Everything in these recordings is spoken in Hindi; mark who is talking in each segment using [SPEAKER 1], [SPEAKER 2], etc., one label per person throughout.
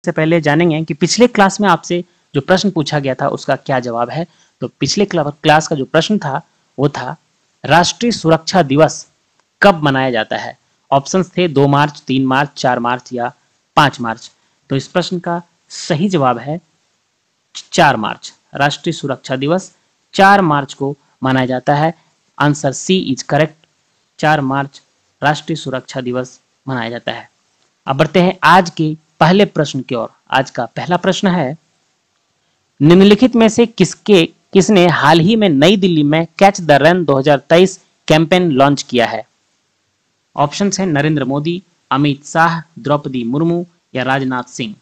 [SPEAKER 1] इससे पहले जानेंगे कि पिछले क्लास में आपसे जो प्रश्न पूछा गया था उसका क्या जवाब है। तो पिछले क्लास का जो प्रश्न था वो था राष्ट्रीय सुरक्षा दिवस कब मनाया जाता है। ऑप्शंस थे 2 मार्च, 3 मार्च, 4 मार्च या 5 मार्च। तो इस प्रश्न का सही जवाब है 4 मार्च। राष्ट्रीय सुरक्षा दिवस 4 मार्च को मनाया जाता है। Answer C is correct. 4 मार्च राष्ट्रीय सुरक्षा दिवस मनाया जाता है। अब बढ़ते हैं आज के पहले प्रश्न की ओर। आज का पहला प्रश्न है, निम्नलिखित में से किसने हाल ही में नई दिल्ली में catch the run 2023 campaign launch किया है। ऑप्शंस हैं नरेंद्र मोदी, अमित शाह, द्रौपदी मुर्मू या राजनाथ सिंह।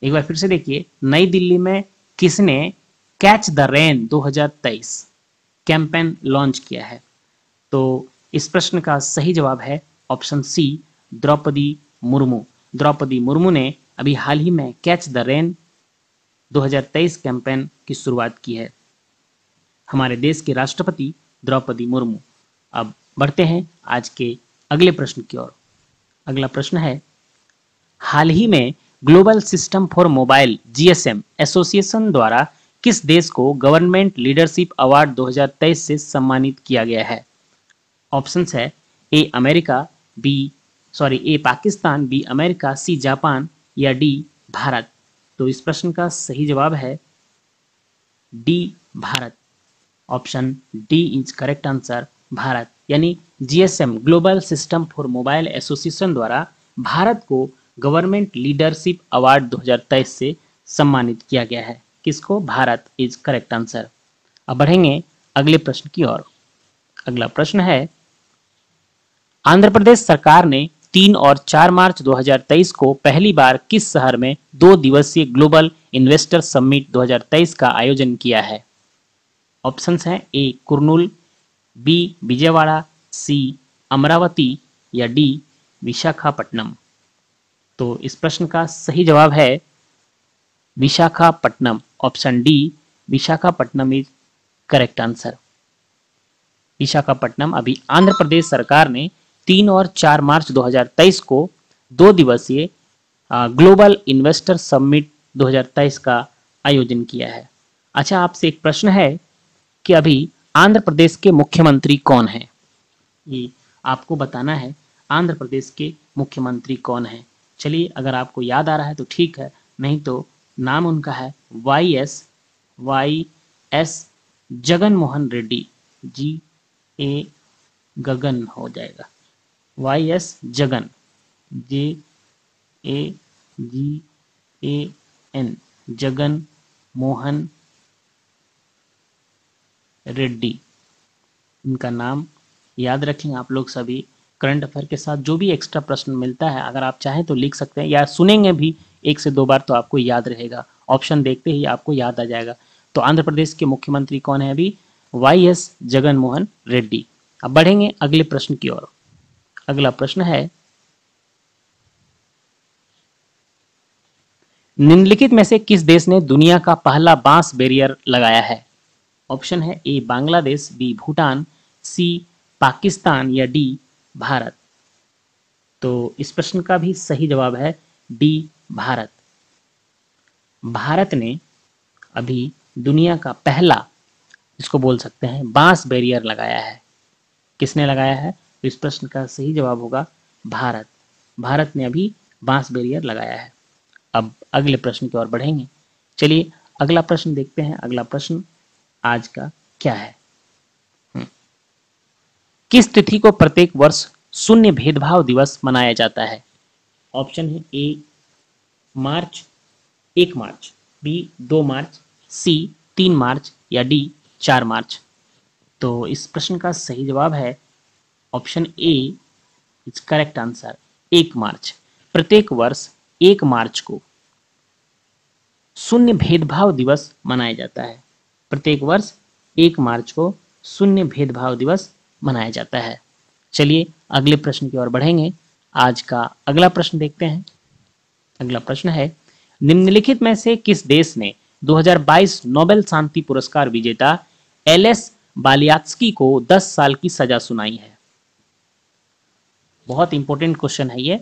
[SPEAKER 1] एक बार फिर से देखिए, नई दिल्ली में किसने catch the rain 2023 campaign launch किया है। तो इस प्रश्न का सही जवाब है ऑप्शन सी, द्रौपदी मुर्मू। द्रौपदी मुर्मू ने अभी हाल ही में कैच द रेन 2023 कैंपेन की शुरुआत की है। हमारे देश के राष्ट्रपति द्रौपदी मुर्मू। अब बढ़ते हैं आज के अगले प्रश्न की ओर। अगला प्रश्न है, हाल ही में global system for mobile GSM association द्वारा किस देश को गवर्नमेंट लीडरशिप अवार्ड 2023 से सम्मानित किया गया है। ऑप्शंस है A America, A Pakistan, B America, C Japan या डी भारत। तो इस प्रश्न का सही जवाब है D Bharat. Option D is correct answer, Bharat. यानी GSM global system for mobile association द्वारा भारत को गवर्नमेंट लीडरशिप अवार्ड 2023 से सम्मानित किया गया है। किसको? Bharat is correct answer. अब बढ़ेंगे अगले प्रश्न की ओर। अगला प्रश्न है, आंध्र प्रदेश सरकार ने 3 और 4 मार्च 2023 को पहली बार किस शहर में 2 दिवसीय ग्लोबल इन्वेस्टर समिट 2023 का आयोजन किया है। ऑप्शंस हैं ए कुर्नूल, बी विजयवाड़ा, सी अमरावती या डी विशाखापट्टनम। तो इस प्रश्न का सही जवाब है Visakhapatnam. Option D Visakhapatnam is correct answer. Visakhapatnam अभी आंध्र प्रदेश सरकार ने 3 और 4 मार्च 2023 को 2 दिवसीय ग्लोबल इन्वेस्टर समिट 2023 का आयोजन किया है। अच्छा, आपसे एक प्रश्न है कि अभी आंध्र प्रदेश के मुख्यमंत्री कौन हैं। ये आपको बताना है आंध्र प्रदेश के मुख्यमंत्री कौन हैं। चलिए, अगर आपको याद आ रहा है तो ठीक है, नहीं तो नाम उनका है वाई एस जगन मोहन रेड्डी। जी ए गगन हो जाएगा, Y S Jagan, J A ji A N, Jagan Mohan Reddy. इनका नाम याद रखें आप लोग सभी। करंट अफेयर के साथ जो भी एक्स्ट्रा प्रश्न मिलता है, अगर आप चाहें तो लिख सकते हैं या सुनेंगे भी 1 से 2 बार तो आपको याद रहेगा। ऑप्शन देखते ही आपको याद आ जाएगा। तो आंध्र प्रदेश के मुख्यमंत्री कौन है अभी? Y S Jagan Mohan Reddy. अब बढ़ेंगे अगले प्रश्न की ओर। अगला प्रश्न है, निम्नलिखित में से किस देश ने दुनिया का पहला बांस बैरियर लगाया है। ऑप्शन है ए बांग्लादेश, बी भूटान, सी पाकिस्तान या डी भारत। तो इस प्रश्न का भी सही जवाब है डी भारत। भारत ने अभी दुनिया का पहला, इसको बोल सकते हैं, बांस बैरियर लगाया है। किसने लगाया है? तो इस प्रश्न का सही जवाब होगा भारत। भारत ने अभी बांस बैरियर लगाया है। अब अगले प्रश्न की ओर बढ़ेंगे। चलिए अगला प्रश्न देखते हैं। अगला प्रश्न आज का क्या है? किस तिथि को प्रत्येक वर्ष शून्य भेदभाव दिवस मनाया जाता है। ऑप्शन है ए मार्च 1 मार्च, बी 2 मार्च, सी 3 मार्च या डी 4 मार्च। तो इस प्रश्न का सही जवाब है option A is correct answer, 1 मार्च। प्रत्येक वर्ष 1 मार्च को शून्य भेदभाव दिवस मनाया जाता है। प्रत्येक वर्ष 1 मार्च को शून्य भेदभाव दिवस मनाया जाता है। चलिए अगले प्रश्न की ओर बढ़ेंगे। आज का अगला प्रश्न देखते हैं। अगला प्रश्न है, निम्नलिखित में से किस देश ने 2022 नोबेल शांति पुरस्कार विजेता एलएस बालियात्स्की को 10 साल की सजा सुनाई है। बहुत इंपॉर्टेंट क्वेश्चन है ये।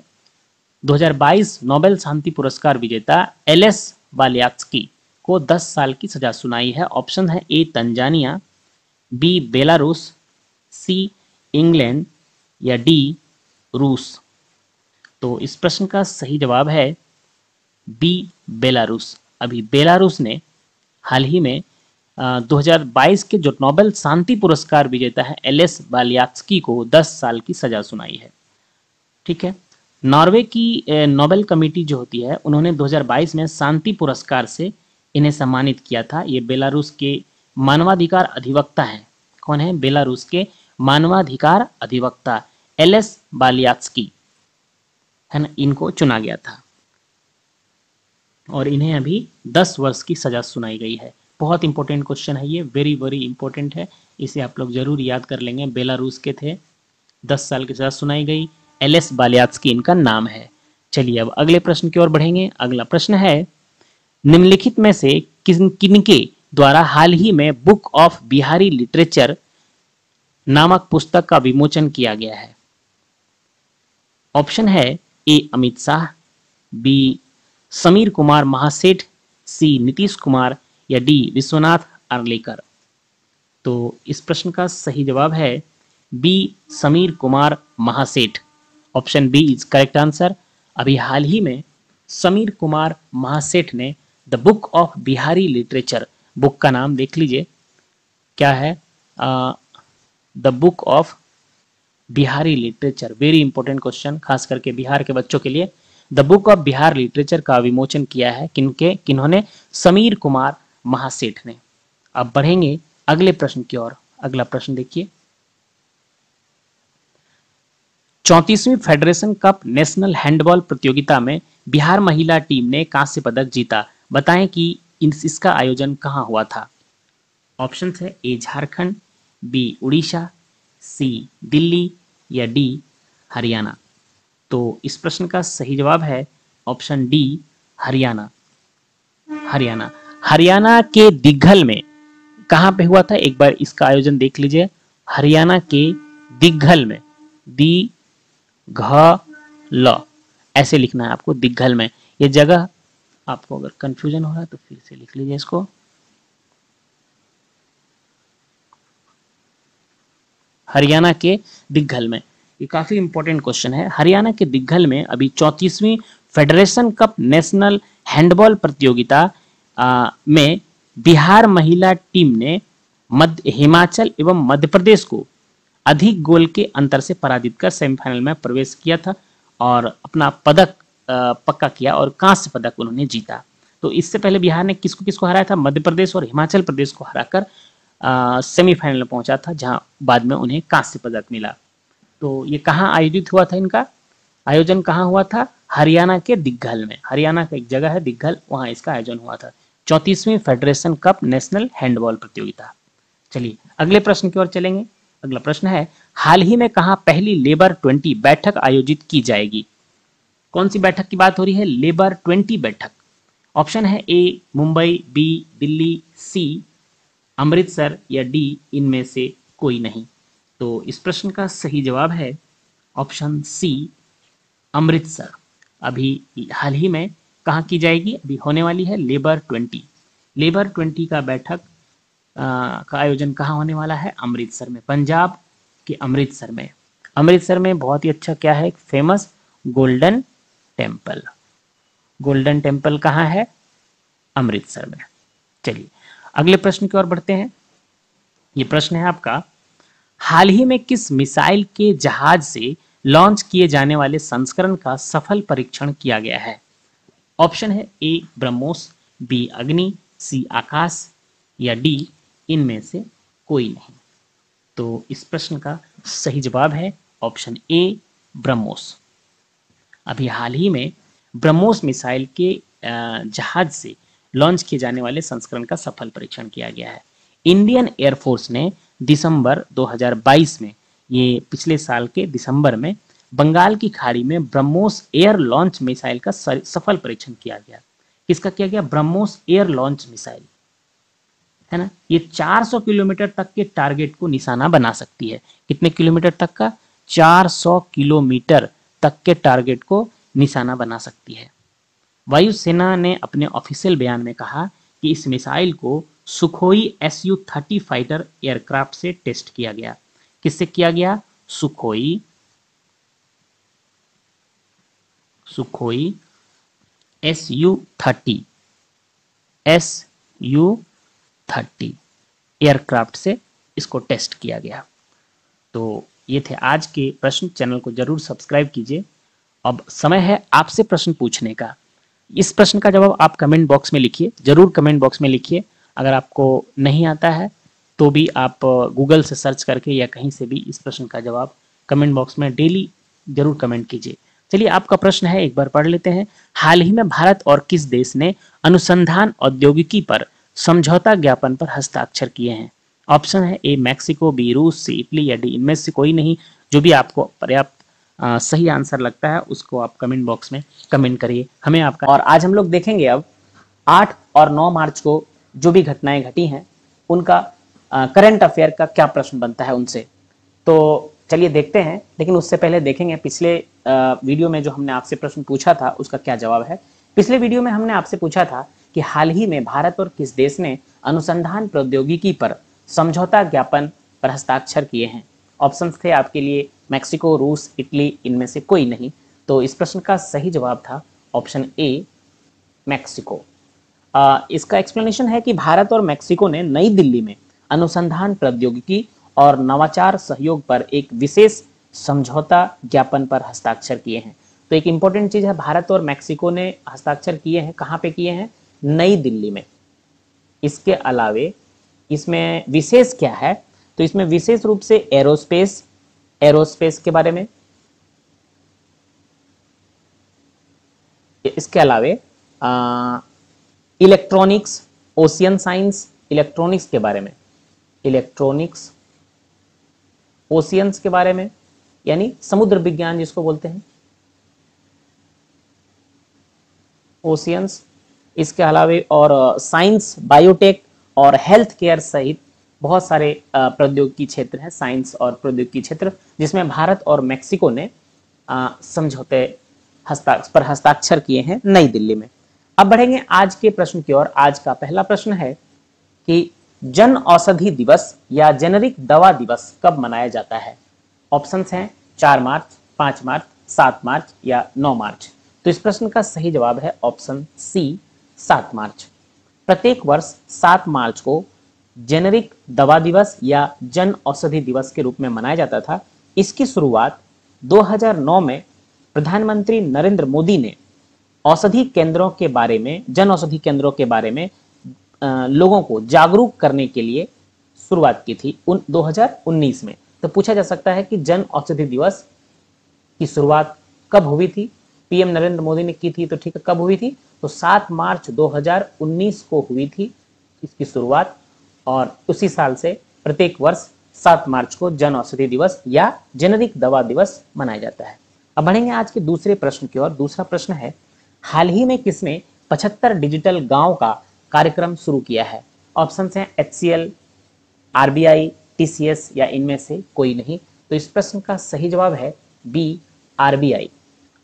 [SPEAKER 1] 2022 नोबेल शांति पुरस्कार विजेता एलेस बालियात्स्की को 10 साल की सजा सुनाई है। ऑप्शन है A Tanzania, B Belarus, C England या डी रूस। तो इस प्रश्न का सही जवाब है बी बेलारूस। अभी बेलारूस ने हाल ही में 2022 के जो नोबेल शांति पुरस्कार विजेता है एलेस बालियात्स्की को 10 साल की सजा सुनाई है। ठीक है, नॉर्वे की नोबेल कमेटी जो होती है उन्होंने 2022 में शांति पुरस्कार से इन्हें सम्मानित किया था। ये बेलारूस के मानवाधिकार अधिवक्ता हैं। कौन है? बेलारूस के मानवाधिकार अधिवक्ता एलेस बालियात्स्की, है ना, इनको चुना गया था और इन्हें अभी 10 वर्ष की सजा सुनाई गई है। बहुत इंपॉर्टेंट क्वेश्चन है ये, वेरी वेरी इंपॉर्टेंट है, इसे आप लोग जरूर याद कर लेंगे। बेलारूस के थे, 10 साल की सजा सुनाई गई, एलेस बालियात्स्की इनका नाम है। चलिए अब अगले प्रश्न की ओर बढ़ेंगे। अगला प्रश्न है, निम्नलिखित में से किनके द्वारा हाल ही में बुक ऑफ बिहारी लिटरेचर नामक पुस्तक का विमोचन किया गया है? ऑप्शन है ए अमित शाह, बी समीर कुमार महासेठ, सी नीतीश कुमार या डी विश्वनाथ आर्लेकर। तो इस प्रश्न का सही जवाब है B Sameer Kumar Mahaseth. Option B is correct answer. अभी हाल ही में समीर कुमार महासेठ ने the book of Bihari literature, book का नाम देख लीजिए क्या है, the book of Bihari literature, very important question, खास करके बिहार के बच्चों के लिए। The book of Bihar literature का विमोचन किया है किन्होंने? समीर कुमार महासेठ ने। अब बढ़ेंगे अगले प्रश्न की ओर। अगला प्रश्न देखिए, 34वीं फेडरेशन कप नेशनल हैंडबॉल प्रतियोगिता में बिहार महिला टीम ने कांस्य पदक जीता। बताएं कि इसका आयोजन कहां हुआ था? ऑप्शन है ए झारखंड, बी उड़ीसा, सी दिल्ली या डी हरियाणा। तो इस प्रश्न का सही जवाब है ऑप्शन डी हरियाणा। हरियाणा, हरियाणा के दिग्घल में कहां पे हुआ था? एक बार इसका आयोजन देख लीजिए, हरियाणा के दिग्घल में, दी घ ल ऐसे लिखना है आपको, दिग्घल में। ये जगह आपको अगर कंफ्यूजन हो रहा है तो फिर से लिख लीजिए इसको, हरियाणा के दिग्घल में। ये काफी इंपॉर्टेंट क्वेश्चन है। हरियाणा के दिग्घल में अभी 34वीं फेडरेशन कप नेशनल हैंडबॉल प्रतियोगिता में बिहार महिला टीम ने हिमाचल एवं मध्य प्रदेश को अधिक गोल के अंतर से पराजित कर सेमीफाइनल में प्रवेश किया था और अपना पदक पक्का किया और कांस्य पदक उन्होंने जीता। तो इससे पहले बिहार ने किसको किसको हराया था? मध्य प्रदेश और हिमाचल प्रदेश को हराकर सेमीफाइनल में पहुंचा था, जहां बाद में उन्हें कांस्य पदक मिला। तो ये कहाँ आयोजित हुआ था? इनका आयोजन कहाँ हुआ था? हरियाणा के दिग्घल में। हरियाणा का एक जगह है दिग्घल, वहां इसका आयोजन हुआ था, 34वीं फेडरेशन कप नेशनल हैंडबॉल प्रतियोगिता। चलिए अगले प्रश्न की ओर चलेंगे। अगला प्रश्न है, हाल ही में कहां पहली लेबर 20 बैठक आयोजित की जाएगी? कौन सी बैठक की बात हो रही है? लेबर 20 बैठक। ऑप्शन है ए मुंबई, बी दिल्ली, सी अमृतसर या डी इनमें से कोई नहीं। तो इस प्रश्न का सही जवाब है ऑप्शन सी अमृतसर। अभी हाल ही में कहाँ की जाएगी? अभी होने वाली है लेबर 20। लेबर 20 का बैठक का आयोजन कहाँ होने वाला है? अमृतसर में, पंजाब के अमृतसर में। अमृतसर में बहुत ही अच्छा क्या है? Famous golden temple. Golden temple कहाँ है? अमृतसर में। चलिए अगले प्रश्न की ओर बढ़ते हैं। ये प्रश्न है आपका, हाल ही में किस मिसाइल के जहाज से लॉन्च किए जाने वाले संस्करण का सफल परीक्षण किया गया है? ऑप्शन है ए ब्रह्मोस, बी अग्नि, सी आकाश या डी इनमें से कोई नहीं। तो इस प्रश्न का सही जवाब है ऑप्शन ए ब्रह्मोस। अभी हाल ही में ब्रह्मोस मिसाइल के जहाज से लॉन्च किए जाने वाले संस्करण का सफल परीक्षण किया गया है। इंडियन एयरफोर्स ने दिसंबर 2022 में, ये पिछले साल के दिसंबर में, बंगाल की खाड़ी में ब्रह्मोस एयर लॉन्च मिसाइल का सफल परीक्षण किया गया। किसका किया गया? ब्रह्मोस एयर लॉन्च मिसाइल, है ना। ये 400 किलोमीटर तक के टारगेट को निशाना बना सकती है। कितने किलोमीटर तक का? 400 किलोमीटर तक के टारगेट को निशाना बना सकती है। वायुसेना ने अपने ऑफिशियल बयान में कहा कि इस मिसाइल को सुखोई Su-30 फाइटर एयरक्राफ्ट से टेस्ट किया गया। किससे किया गया? सुखोई Su-30 एयरक्राफ्ट से इसको टेस्ट किया गया। तो ये थे आज के प्रश्न। चैनल को जरूर सब्सक्राइब कीजिए। अब समय है आपसे प्रश्न पूछने का। इस प्रश्न का जवाब आप कमेंट बॉक्स में लिखिए, जरूर कमेंट बॉक्स में लिखिए। अगर आपको नहीं आता है तो भी आप गूगल से सर्च करके या कहीं से भी इस प्रश्न का जवाब कमेंट बॉक्स में डेली जरूर कमेंट कीजिए। चलिए, आपका प्रश्न है, एक बार पढ़ लेते हैं। हाल ही में भारत और किस देश ने अनुसंधान औद्योगिकी पर समझौता ज्ञापन पर हस्ताक्षर किए हैं? ऑप्शन है ए मैक्सिको, बी रूस, सी इटली या डी इनमें से कोई नहीं। जो भी आपको पर्याप्त सही आंसर लगता है उसको आप कमेंट बॉक्स में कमेंट करिए हमें आपका। और आज हम लोग देखेंगे अब 8 और 9 मार्च को जो भी घटनाएं घटी हैं उनका करंट अफेयर का क्या प्रश्न बनता है उनसे। तो चलिए देखते हैं, लेकिन उससे पहले देखेंगे पिछले वीडियो में जो हमने आपसे प्रश्न पूछा था उसका क्या जवाब है। पिछले वीडियो में हमने आपसे पूछा था कि हाल ही में भारत और किस देश ने अनुसंधान प्रौद्योगिकी पर समझौता ज्ञापन पर हस्ताक्षर किए हैं। ऑप्शंस थे आपके लिए मैक्सिको, रूस, इटली, इनमें से कोई नहीं। तो इस प्रश्न का सही जवाब था ऑप्शन ए मैक्सिको। इसका एक्सप्लेनेशन है कि भारत और मैक्सिको ने नई दिल्ली में अनुसंधान प्रौद्योगिकी और नवाचार सहयोग पर एक विशेष समझौता ज्ञापन पर हस्ताक्षर किए हैं। तो एक इंपॉर्टेंट चीज है, भारत और मैक्सिको ने हस्ताक्षर किए हैं। कहाँ पे किए हैं? नई दिल्ली में। इसके अलावे इसमें विशेष क्या है? तो इसमें विशेष रूप से एरोस्पेस के बारे में, इसके अलावे इलेक्ट्रॉनिक्स, ओशियन साइंस, इलेक्ट्रॉनिक्स के बारे में, इलेक्ट्रॉनिक्स, ओशियंस के बारे में, यानी समुद्र विज्ञान जिसको बोलते हैं, ओशियंस। इसके अलावे और साइंस, बायोटेक और हेल्थ केयर सहित बहुत सारे प्रौद्योगिकी क्षेत्र हैं, साइंस और प्रौद्योगिकी क्षेत्र, जिसमें भारत और मैक्सिको ने समझौते पर हस्ताक्षर किए हैं नई दिल्ली में। अब बढ़ेंगे आज के प्रश्न की ओर। आज का पहला प्रश्न है कि जन औषधि दिवस या जेनेरिक दवा दिवस कब मनाया जाता है? ऑप्शंस हैं 4 मार्च, 5 मार्च, 7 मार्च या 9 मार्च। तो इस प्रश्न का सही जवाब है ऑप्शन सी 7 मार्च। प्रत्येक वर्ष 7 मार्च को जेनेरिक दवा दिवस या जन औषधि दिवस के रूप में मनाया जाता था। इसकी शुरुआत 2009 में प्रधानमंत्री नरेंद्र मोदी ने औषधि केंद्रों के बारे में, जन औषधि केंद्रों के बारे में लोगों को जागरूक करने के लिए शुरुआत की थी 2019 में। तो पूछा जा सकता है कि जन औषधि दिवस की शुरुआत कब हुई थी? पीएम नरेंद्र मोदी ने की थी, तो ठीक है, कब हुई थी? तो 7 मार्च 2019 को हुई थी इसकी शुरुआत, और उसी साल से प्रत्येक वर्ष 7 मार्च को जन औषधि दिवस या जेनेरिक दवा दिवस मनाया जाता है। अब बढ़ेंगे आज के दूसरे प्रश्न की ओर। दूसरा प्रश्न है, हाल ही में किसने 75 डिजिटल गांव का कार्यक्रम शुरू किया है? ऑप्शन हैं HCL, RBI, TCS या इनमें से कोई नहीं। तो इस प्रश्न का सही जवाब है बी RBI।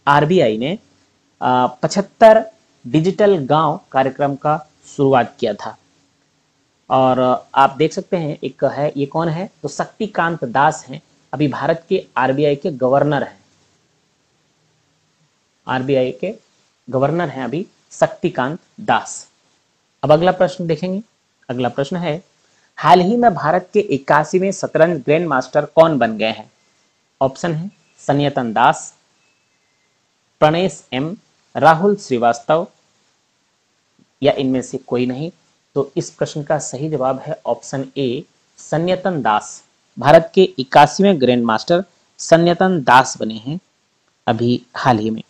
[SPEAKER 1] RBI ने 75 डिजिटल गांव कार्यक्रम का शुरुआत किया था। और आप देख सकते हैं एक है, ये कौन है? तो शक्तिकांत दास हैं, अभी भारत के RBI के गवर्नर हैं। RBI के गवर्नर हैं अभी शक्तिकांत दास। अब अगला प्रश्न देखेंगे। अगला प्रश्न है, हाल ही में भारत के 81वें शतरंज ग्रैंड मास्टर कौन बन गए हैं? ऑप्शन है सन्यतन दास, प्रणेश M, राहुल श्रीवास्तव या इनमें से कोई नहीं। तो इस प्रश्न का सही जवाब है ऑप्शन ए सन्यतन दास। भारत के 81वें ग्रैंड मास्टर सन्यतन दास बने हैं अभी हाल ही में।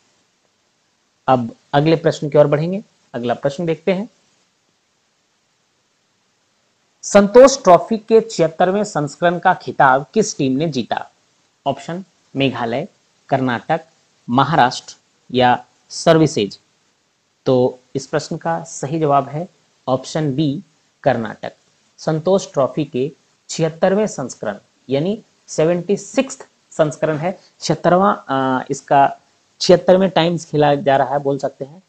[SPEAKER 1] अब अगले प्रश्न की ओर बढ़ेंगे। अगला प्रश्न देखते हैं, संतोष ट्रॉफी के 76वें संस्करण का खिताब किस टीम ने जीता? ऑप्शन मेघालय, कर्नाटक, महाराष्ट्र या सर्विसेज। तो इस प्रश्न का सही जवाब है ऑप्शन बी कर्नाटक। संतोष ट्रॉफी के 76वें संस्करण यानी 76th संस्करण है, 76वां इसका 76वें टाइम्स खेला जा रहा है बोल सकते हैं।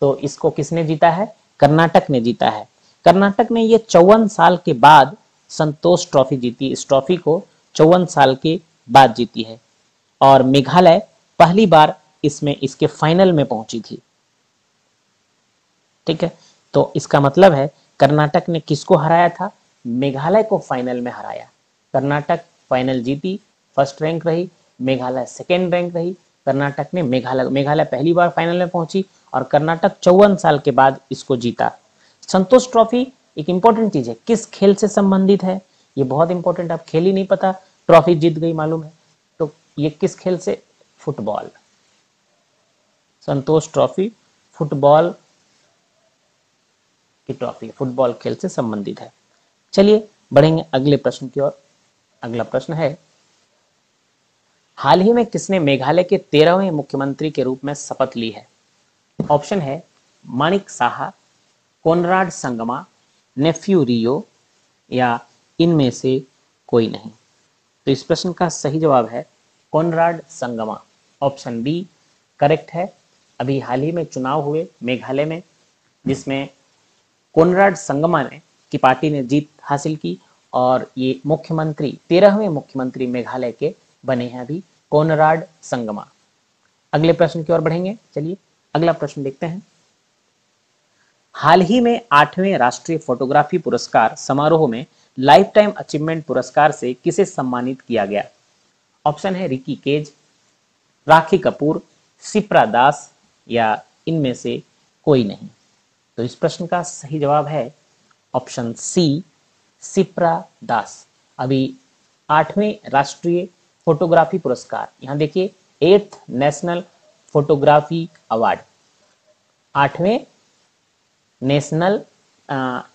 [SPEAKER 1] तो इसको किसने जीता है? कर्नाटक ने जीता है। कर्नाटक ने ये 54 साल के बाद संतोष ट्रॉफी जीती। इस ट्रॉफी को 54 साल के बाद जीती है। और मेघालय पहली बार इसमें इसके फाइनल में पहुंची थी। ठीक है, तो इसका मतलब है कर्नाटक ने किसको हराया था? मेघालय को फाइनल में हराया। कर्नाटक फाइनल जीती, फर्स्ट रैंक रही, मेघालय सेकेंड रैंक रही। कर्नाटक ने मेघालय पहली बार फाइनल में पहुंची और कर्नाटक 54 साल के बाद इसको जीता। संतोष ट्रॉफी एक इंपॉर्टेंट चीज है, किस खेल से संबंधित है? ये बहुत इंपॉर्टेंट, आप खेल ही नहीं पता, ट्रॉफी जीत गई मालूम है, तो ये किस खेल से? फुटबॉल। संतोष ट्रॉफी फुटबॉल की ट्रॉफी, फुटबॉल खेल से संबंधित है। चलिए बढ़ेंगे अगले प्रश्न की ओर। अगला प्रश्न है, हाल ही में किसने मेघालय के 13वें मुख्यमंत्री के रूप में शपथ ली है? ऑप्शन है माणिक साहा, कोनराड संगमा, नेफ्यू रियो या इनमें से कोई नहीं। तो इस प्रश्न का सही जवाब है Conrad Sangma. Option B correct है। अभी हाल ही में चुनाव हुए मेघालय में, जिसमें कोनराड संगमा ने की पार्टी ने जीत हासिल की और ये मुख्यमंत्री 13वें मुख्यमंत्री मेघालय के बने हैं अभी, कोनराड संगमा। अगले प्रश्न की ओर बढ़ेंगे। चलिए अगला प्रश्न देखते हैं। हाल ही में 8वें राष्ट्रीय फोटोग्राफी पुरस्कार समारोह में लाइफ टाइम अचीवमेंट पुरस्कार से किसे सम्मानित किया गया? ऑप्शन है रिकी केज, राखी कपूर, सिप्रा दास या इनमें से कोई नहीं। तो इस प्रश्न का सही जवाब है ऑप्शन सी, सिप्रा दास। अभी 8वें राष्ट्रीय फोटोग्राफी पुरस्कार, यहां देखिए 8th नेशनल फोटोग्राफी अवार्ड, 8वें नेशनल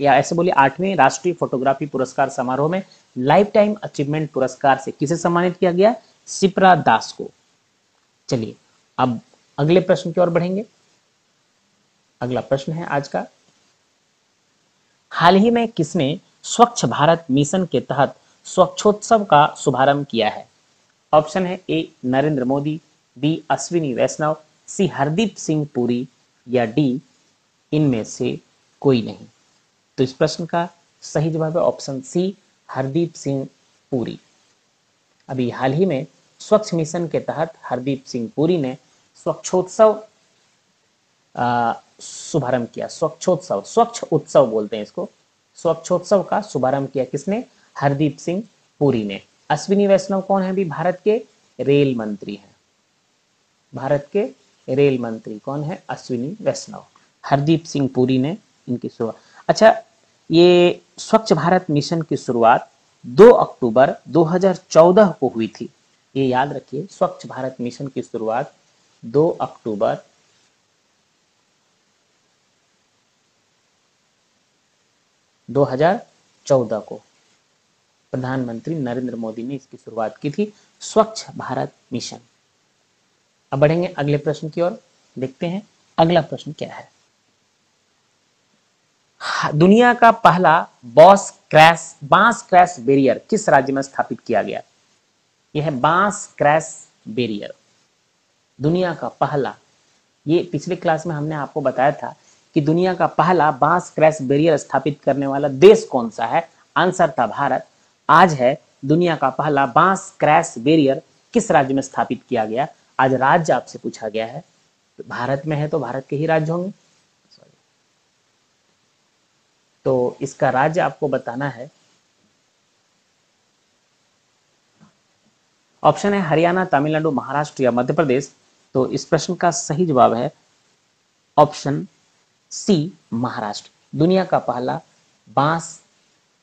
[SPEAKER 1] या ऐसे बोलिए 8वें राष्ट्रीय फोटोग्राफी पुरस्कार समारोह में लाइफ टाइम अचीवमेंट पुरस्कार से किसे सम्मानित किया गया? सिप्रा दास को। चलिए अब अगले प्रश्न की ओर बढ़ेंगे। अगला प्रश्न है आज का, हाल ही में किसने स्वच्छ भारत मिशन के तहत स्वच्छोत्सव का शुभारंभ किया है? ऑप्शन है ए नरेंद्र मोदी, बी अश्विनी वैष्णव, सी हरदीप सिंह पुरी या डी इनमें से कोई नहीं। तो इस प्रश्न का सही जवाब है ऑप्शन सी, हरदीप सिंह पुरी। अभी हाल ही में स्वच्छ मिशन के तहत हरदीप सिंह पुरी ने स्वच्छोत्सव शुभारंभ किया। स्वच्छोत्सव, स्वच्छ उत्सव बोलते हैं इसको, स्वच्छोत्सव का शुभारंभ किया किसने? हरदीप सिंह पुरी ने। अश्विनी वैष्णव कौन है? भी भारत के रेल मंत्री हैं। भारत के रेल मंत्री कौन है? अश्विनी वैष्णव। हरदीप सिंह पुरी ने इनकी शुरुआत। अच्छा, ये स्वच्छ भारत मिशन की शुरुआत 2 अक्टूबर 2014 को हुई थी। ये याद रखिए, स्वच्छ भारत मिशन की शुरुआत 2 अक्टूबर 2014 को प्रधानमंत्री नरेंद्र मोदी ने इसकी शुरुआत की थी, स्वच्छ भारत मिशन। अब बढ़ेंगे अगले प्रश्न की ओर, देखते हैं अगला प्रश्न क्या है। दुनिया का पहला बांस क्रैश बैरियर किस राज्य में स्थापित किया गया? यह है बांस क्रैश बैरियर, दुनिया का पहला। ये पिछले क्लास में हमने आपको बताया था कि दुनिया का पहला बांस क्रैश बैरियर स्थापित करने वाला देश कौन सा है? आंसर था भारत। आज है दुनिया का पहला बांस क्रैश बैरियर किस राज्य में स्थापित किया गया? आज राज्य आपसे पूछा गया है, तो भारत में है तो भारत के ही राज्य होंगे। तो इसका राज्य आपको बताना है। ऑप्शन है हरियाणा, तमिलनाडु, महाराष्ट्र या मध्य प्रदेश। तो इस प्रश्न का सही जवाब है ऑप्शन सी, महाराष्ट्र। दुनिया का पहला बांस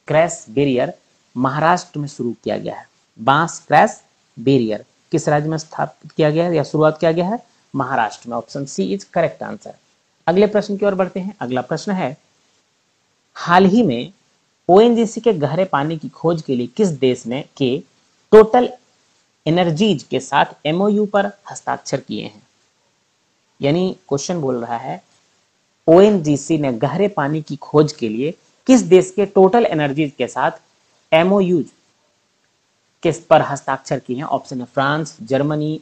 [SPEAKER 1] क्रैश बैरियर महाराष्ट्र में शुरू किया गया है। बांस क्रैश बैरियर किस राज्य में स्थापित किया गया है या शुरुआत किया गया है? महाराष्ट्र में। Option C is correct answer. अगले प्रश्न की ओर बढ़ते हैं। अगला प्रश्न है, हाल ही में ओएनजीसी के गहरे पानी की खोज के लिए किस देश ने के टोटल एनर्जीज के साथ एमओयू पर हस्ताक्षर किए हैं? यानी क्वेश्चन बोल रहा है ओएनजीसी ने गहरे पानी की खोज के लिए किस देश के टोटल एनर्जीज के साथ एमओयू किस पर हस्ताक्षर किए हैं? ऑप्शन है फ्रांस, जर्मनी,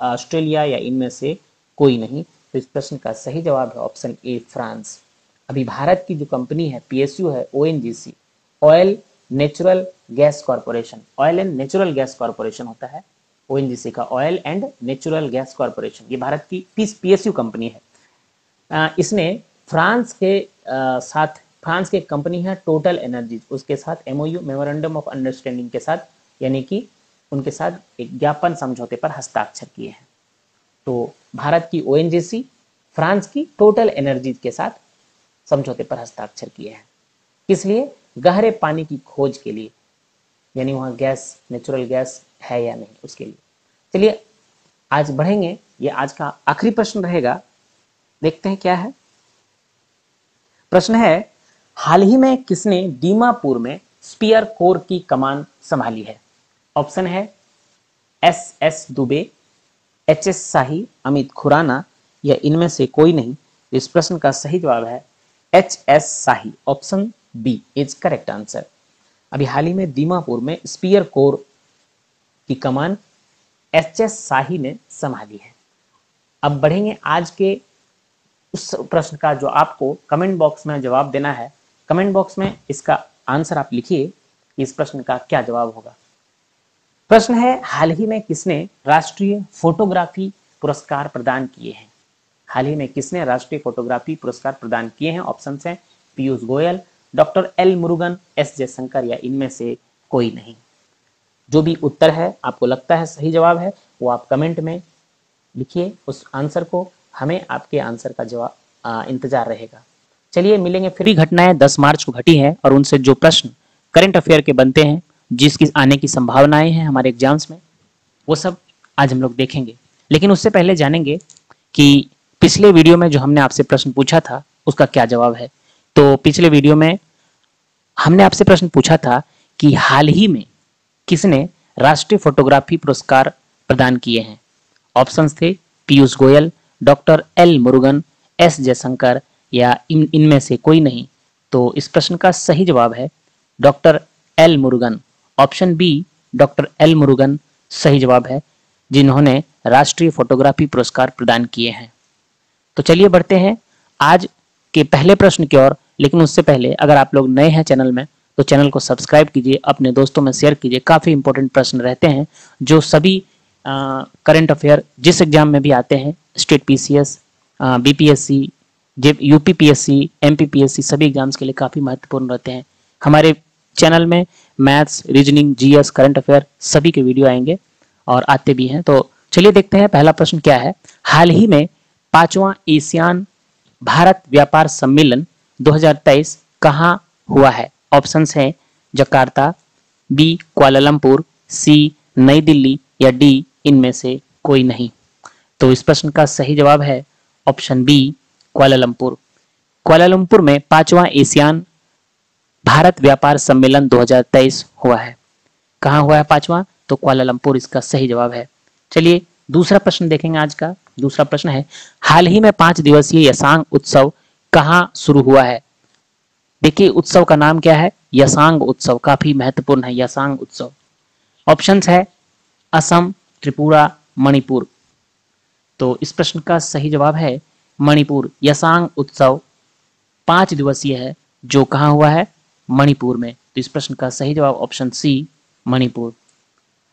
[SPEAKER 1] ऑस्ट्रेलिया या इनमें से कोई नहीं। तो इस प्रश्न का सही जवाब है ऑप्शन ए फ्रांस। अभी भारत की जो कंपनी है पीएसयू है ONGC, oil natural gas corporation, oil and natural gas corporation होता है ओएनजीसी का, oil and natural gas corporation, ये भारत की पीएसयू कंपनी है। इसने फ्रांस के साथ, फ्रांस की कंपनी है टोटल एनर्जीज, उसके साथ एमओयू मेमोरेंडम ऑफ अंडरस्टैंडिंग के साथ, यानी कि उनके साथ एक ज्ञापन समझौते पर हस्ताक्षर किए हैं। तो भारत की ओएनजीसी फ्रांस की टोटल एनर्जीज के साथ समझौते पर हस्ताक्षर किए हैं। किस लिए? गहरे पानी की खोज के लिए, यानी वहां गैस, नेचुरल गैस है या नहीं, उसके लिए। चलिए आज बढ़ेंगे, ये आज का आखिरी प्रश्न रहेगा, देखते हैं क्या है। प्रश्न है, हाल ही में किसने दीमापुर में स्पीयर कोर की कमान संभाली है? ऑप्शन है एस दुबे, एच शाही, अमित खुराना या इनमें से कोई नहीं। इस प्रश्न का सही जवाब है H Shahi, option B is correct answer. अभी हाल ही में दीमापुर में स्पीयर कोर की कमान एच शाही ने संभाली है। अब बढ़ेंगे आज के उस प्रश्न का जो आपको कमेंट बॉक्स में जवाब देना है। कमेंट बॉक्स में इसका आंसर आप लिखिए कि इस प्रश्न का क्या जवाब होगा। प्रश्न है, हाल ही में किसने राष्ट्रीय फोटोग्राफी पुरस्कार प्रदान किए हैं? हाल ही में किसने राष्ट्रीय फोटोग्राफी पुरस्कार प्रदान किए हैं? ऑप्शन है Piyush Goyal, doctor L Murugan, S Jaishankar या इनमें से कोई नहीं। जो भी उत्तर है आपको लगता है सही जवाब है वो आप कमेंट में लिखिए उस आंसर को, हमें आपके आंसर का जवाब इंतजार रहेगा। चलिए मिलेंगे फिर। घटनाएं 10 मार्च को घटी हैं और उनसे जो प्रश्न करंट अफेयर के बनते हैं, जिसकी आने की संभावनाएं हैं हमारे एग्जाम्स में, वो सब आज हम लोग देखेंगे। लेकिन उससे पहले जानेंगे कि पिछले वीडियो में जो हमने आपसे प्रश्न पूछा था उसका क्या जवाब है। तो पिछले वीडियो में हमने आपसे प्रश्न पूछा था कि हाल ही में किसने राष्ट्रीय फोटोग्राफी पुरस्कार प्रदान किए हैं? ऑप्शंस थे Piyush Goyal, doctor L Murugan, S Jaishankar या इनमें से कोई नहीं। तो इस प्रश्न का सही जवाब है doctor L Murugan, option B doctor L Murugan सही जवाब है, जिन्होंने राष्ट्रीय फोटोग्राफी पुरस्कार प्रदान किए हैं। तो चलिए बढ़ते हैं आज के पहले प्रश्न की ओर। लेकिन उससे पहले अगर आप लोग नए हैं चैनल में तो चैनल को सब्सक्राइब कीजिए, अपने दोस्तों में शेयर कीजिए। काफ़ी इंपॉर्टेंट प्रश्न रहते हैं जो सभी करंट अफेयर जिस एग्जाम में भी आते हैं, state PCS, BPSC, UPPSC, MPPSC, सभी एग्जाम्स के लिए काफ़ी महत्वपूर्ण रहते हैं। हमारे चैनल में maths, reasoning, GS, current affair सभी के वीडियो आएंगे और आते भी हैं। तो चलिए देखते हैं पहला प्रश्न क्या है। हाल ही में 5वां एशियान भारत व्यापार सम्मेलन 2023 कहाँ हुआ है? ऑप्शंस हैं जकार्ता, बी कुआलालंपुर, सी नई दिल्ली या डी इनमें से कोई नहीं। तो इस प्रश्न का सही जवाब है ऑप्शन बी कुआलालंपुर। कुआलालंपुर में 5वां एशियान भारत व्यापार सम्मेलन 2023 हुआ है। कहाँ हुआ है 5वां? तो कुआलालंपुर इसका सही जवाब है। चलिए दूसरा प्रश्न देखेंगे आज का। दूसरा प्रश्न है, हाल ही में 5 दिवसीय यसांग उत्सव कहाँ शुरू हुआ है? देखिए उत्सव का नाम क्या है, यसांग उत्सव, काफी महत्वपूर्ण है यसांग उत्सव। ऑप्शंस है असम, त्रिपुरा, मणिपुर। तो इस प्रश्न का सही जवाब है मणिपुर। यसांग उत्सव 5 दिवसीय है जो कहाँ हुआ है? मणिपुर में। तो इस प्रश्न का सही जवाब ऑप्शन सी मणिपुर।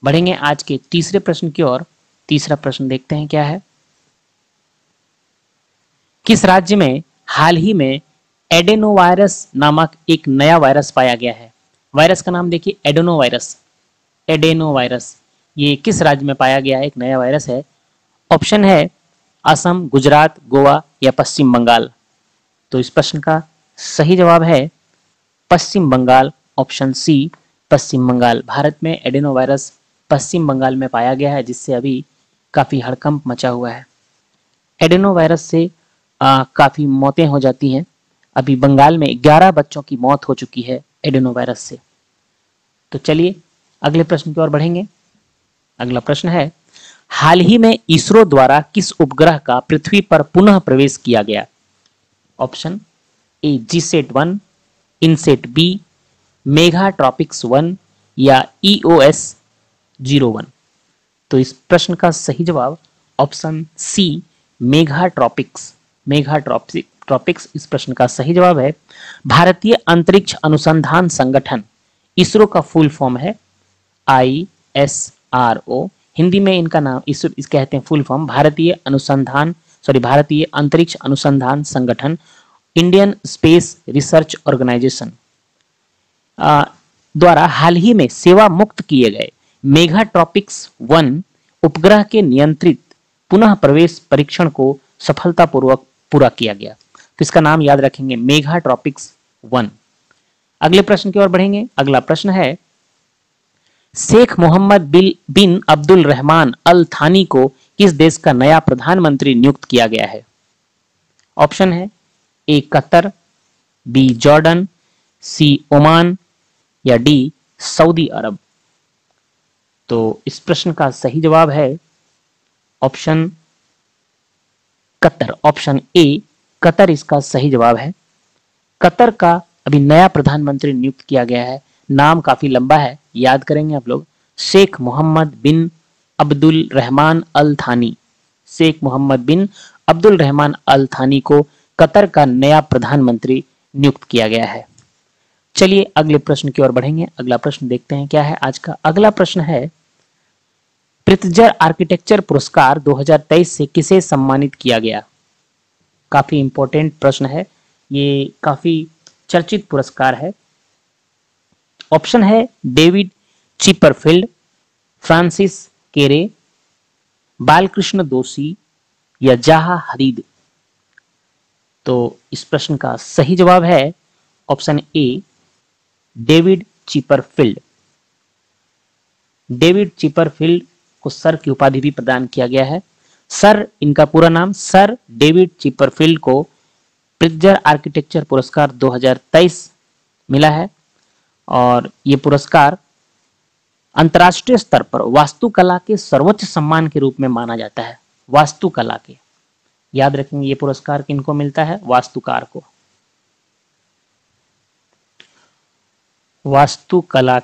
[SPEAKER 1] बढ़ेंगे आज के तीसरे प्रश्न की ओर। तीसरा प्रश्न देखते हैं क्या है। किस राज्य में हाल ही में एडेनोवायरस नामक एक नया वायरस पाया गया है? वायरस का नाम देखिए एडेनोवायरस। एडेनोवायरस ये किस राज्य में पाया गया है? एक नया वायरस है। ऑप्शन है असम, गुजरात, गोवा या पश्चिम बंगाल। तो इस प्रश्न का सही जवाब है पश्चिम बंगाल, ऑप्शन सी पश्चिम बंगाल। भारत में एडेनोवायरस पश्चिम बंगाल में पाया गया है, जिससे अभी काफी हड़कंप मचा हुआ है। एडेनोवायरस से काफी मौतें हो जाती हैं। अभी बंगाल में 11 बच्चों की मौत हो चुकी है एडेनोवायरस से। तो चलिए अगले प्रश्न की ओर बढ़ेंगे। अगला प्रश्न है, हाल ही में इसरो द्वारा किस उपग्रह का पृथ्वी पर पुनः प्रवेश किया गया? ऑप्शन ए जीसैट-1, इनसैट-B, मेघा ट्रॉपिक्स 1 या EOS-01। तो इस प्रश्न का सही जवाब ऑप्शन सी मेघाट्रॉपिक्स, मेघाट्रॉपिक्स इस प्रश्न का सही जवाब है। भारतीय अंतरिक्ष अनुसंधान संगठन इसरो का फुल फॉर्म है ISRO। हिंदी में इनका नाम इस कहते हैं फुल फॉर्म भारतीय अंतरिक्ष अनुसंधान संगठन, इंडियन स्पेस रिसर्च ऑर्गेनाइजेशन द्वारा हाल ही में सेवा मुक्त किए गए मेघाट्रॉपिक्स 1 उपग्रह के नियंत्रित पुनः प्रवेश परीक्षण को सफलतापूर्वक पूरा किया गया। तो इसका नाम याद रखेंगे मेघाट्रॉपिक्स 1। अगले प्रश्न की ओर बढ़ेंगे। अगला प्रश्न है, शेख मोहम्मद बिन अब्दुल रहमान अल थानी को किस देश का नया प्रधानमंत्री नियुक्त किया गया है? ऑप्शन है ए कतर, बी जॉर्डन, सी ओमान या डी सऊदी अरब। तो इस प्रश्न का सही जवाब है option Qatar, option A Qatar इसका सही जवाब है। कतर का अभी नया प्रधानमंत्री नियुक्त किया गया है। नाम काफी लंबा है, याद करेंगे आप लोग। शेख मोहम्मद बिन अब्दुल रहमान अल थानी, शेख मोहम्मद बिन अब्दुल रहमान अल थानी को कतर का नया प्रधानमंत्री नियुक्त किया गया है। चलिए अगले प्रश्न की ओर बढ़ेंगे। अगला प्रश्न देखते हैं क्या है आज का। अगला प्रश्न है, प्रित्जर आर्किटेक्चर पुरस्कार 2023 से किसे सम्मानित किया गया? काफी इंपॉर्टेंट प्रश्न है, ये काफी चर्चित पुरस्कार है। ऑप्शन है डेविड चिपरफील्ड, फ्रांसिस केरे, बालकृष्ण दोषी या जाहा हरीद। तो इस प्रश्न का सही जवाब है ऑप्शन ए डेविड चिपरफील्ड। डेविड चिपरफील्ड को सर की उपाधि भी प्रदान किया गया है। सर, इनका पूरा नाम सर डेविड चिपरफील्ड को प्रित्जर आर्किटेक्चर पुरस्कार 2023 मिला है और ये पुरस्कार अंतर्राष्ट्रीय स्तर पर वास्तुकला के सर्वोच्च सम्मान के रूप में माना जाता है। वास्तुकला के, याद रखेंगे ये पुरस्कार किनको मिलता है? वास्तुकार को। वास्तुकला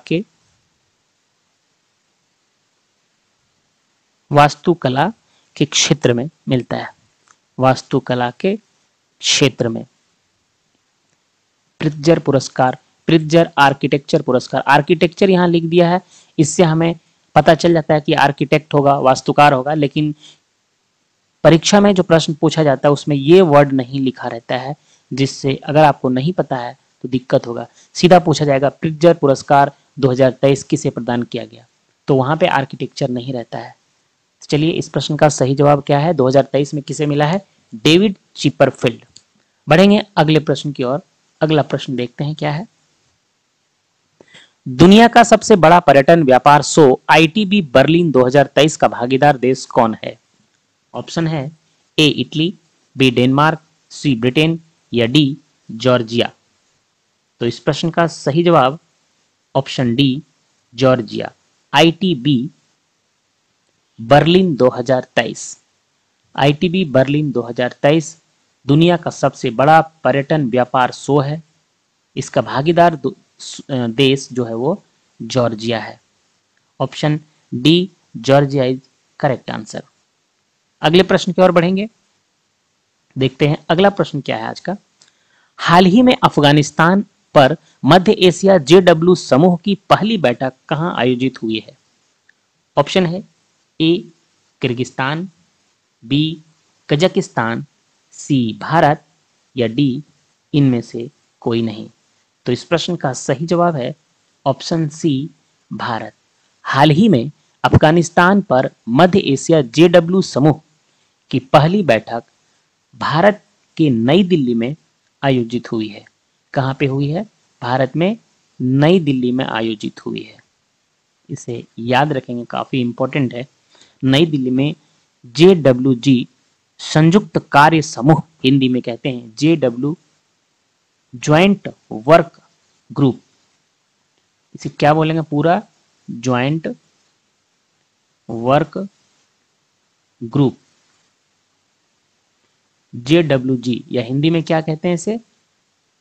[SPEAKER 1] के क्षेत्र में मिलता है। वास्तुकला के क्षेत्र में प्रित्जर पुरस्कार, प्रित्जर आर्किटेक्चर पुरस्कार। आर्किटेक्चर यहां लिख दिया है, इससे हमें पता चल जाता है कि आर्किटेक्ट होगा, वास्तुकार होगा, लेकिन परीक्षा में जो प्रश्न पूछा जाता है उसमें ये वर्ड नहीं लिखा रहता है, जिससे अगर आपको नहीं पता है तो दिक्कत होगा। सीधा पूछा जाएगा प्रित्जर पुरस्कार 2023 किसे प्रदान किया गया, तो वहां पे आर्किटेक्चर नहीं रहता है। चलिए इस प्रश्न का सही जवाब क्या है? 2023 में किसे मिला है? David Chipperfield. बढ़ेंगे अगले प्रश्न की ओर। अगला प्रश्न देखते हैं क्या है। दुनिया का सबसे बड़ा पर्यटन व्यापार शो ITB बर्लिन 2023 का भागीदार देश कौन है? ऑप्शन है A Italy, B Denmark, C Britain या डी जॉर्जिया। तो इस प्रश्न का सही जवाब option D Georgia. ITB Berlin 2023, ITB Berlin 2023 दुनिया का सबसे बड़ा पर्यटन व्यापार शो है। इसका भागीदार देश जो है वो जॉर्जिया है। Option D Georgia is correct answer. अगले प्रश्न की ओर बढ़ेंगे, देखते हैं अगला प्रश्न क्या है आज का। हाल ही में अफगानिस्तान पर मध्य एशिया JW समूह की पहली बैठक कहां आयोजित हुई है? ऑप्शन है ए किर्गिस्तान, बी कजाकिस्तान, सी भारत या डी इनमें से कोई नहीं। तो इस प्रश्न का सही जवाब है ऑप्शन सी भारत। हाल ही में अफगानिस्तान पर मध्य एशिया JW समूह की पहली बैठक भारत के नई दिल्ली में आयोजित हुई है। कहाँ पे हुई है? भारत में नई दिल्ली में आयोजित हुई है। इसे याद रखेंगे, काफी इंपॉर्टेंट है। नई दिल्ली में JWG संयुक्त कार्य समूह हिंदी में कहते हैं, JW ज्वाइंट वर्क ग्रुप। इसे क्या बोलेंगे? पूरा ज्वाइंट वर्क ग्रुप JWG, या हिंदी में क्या कहते हैं इसे?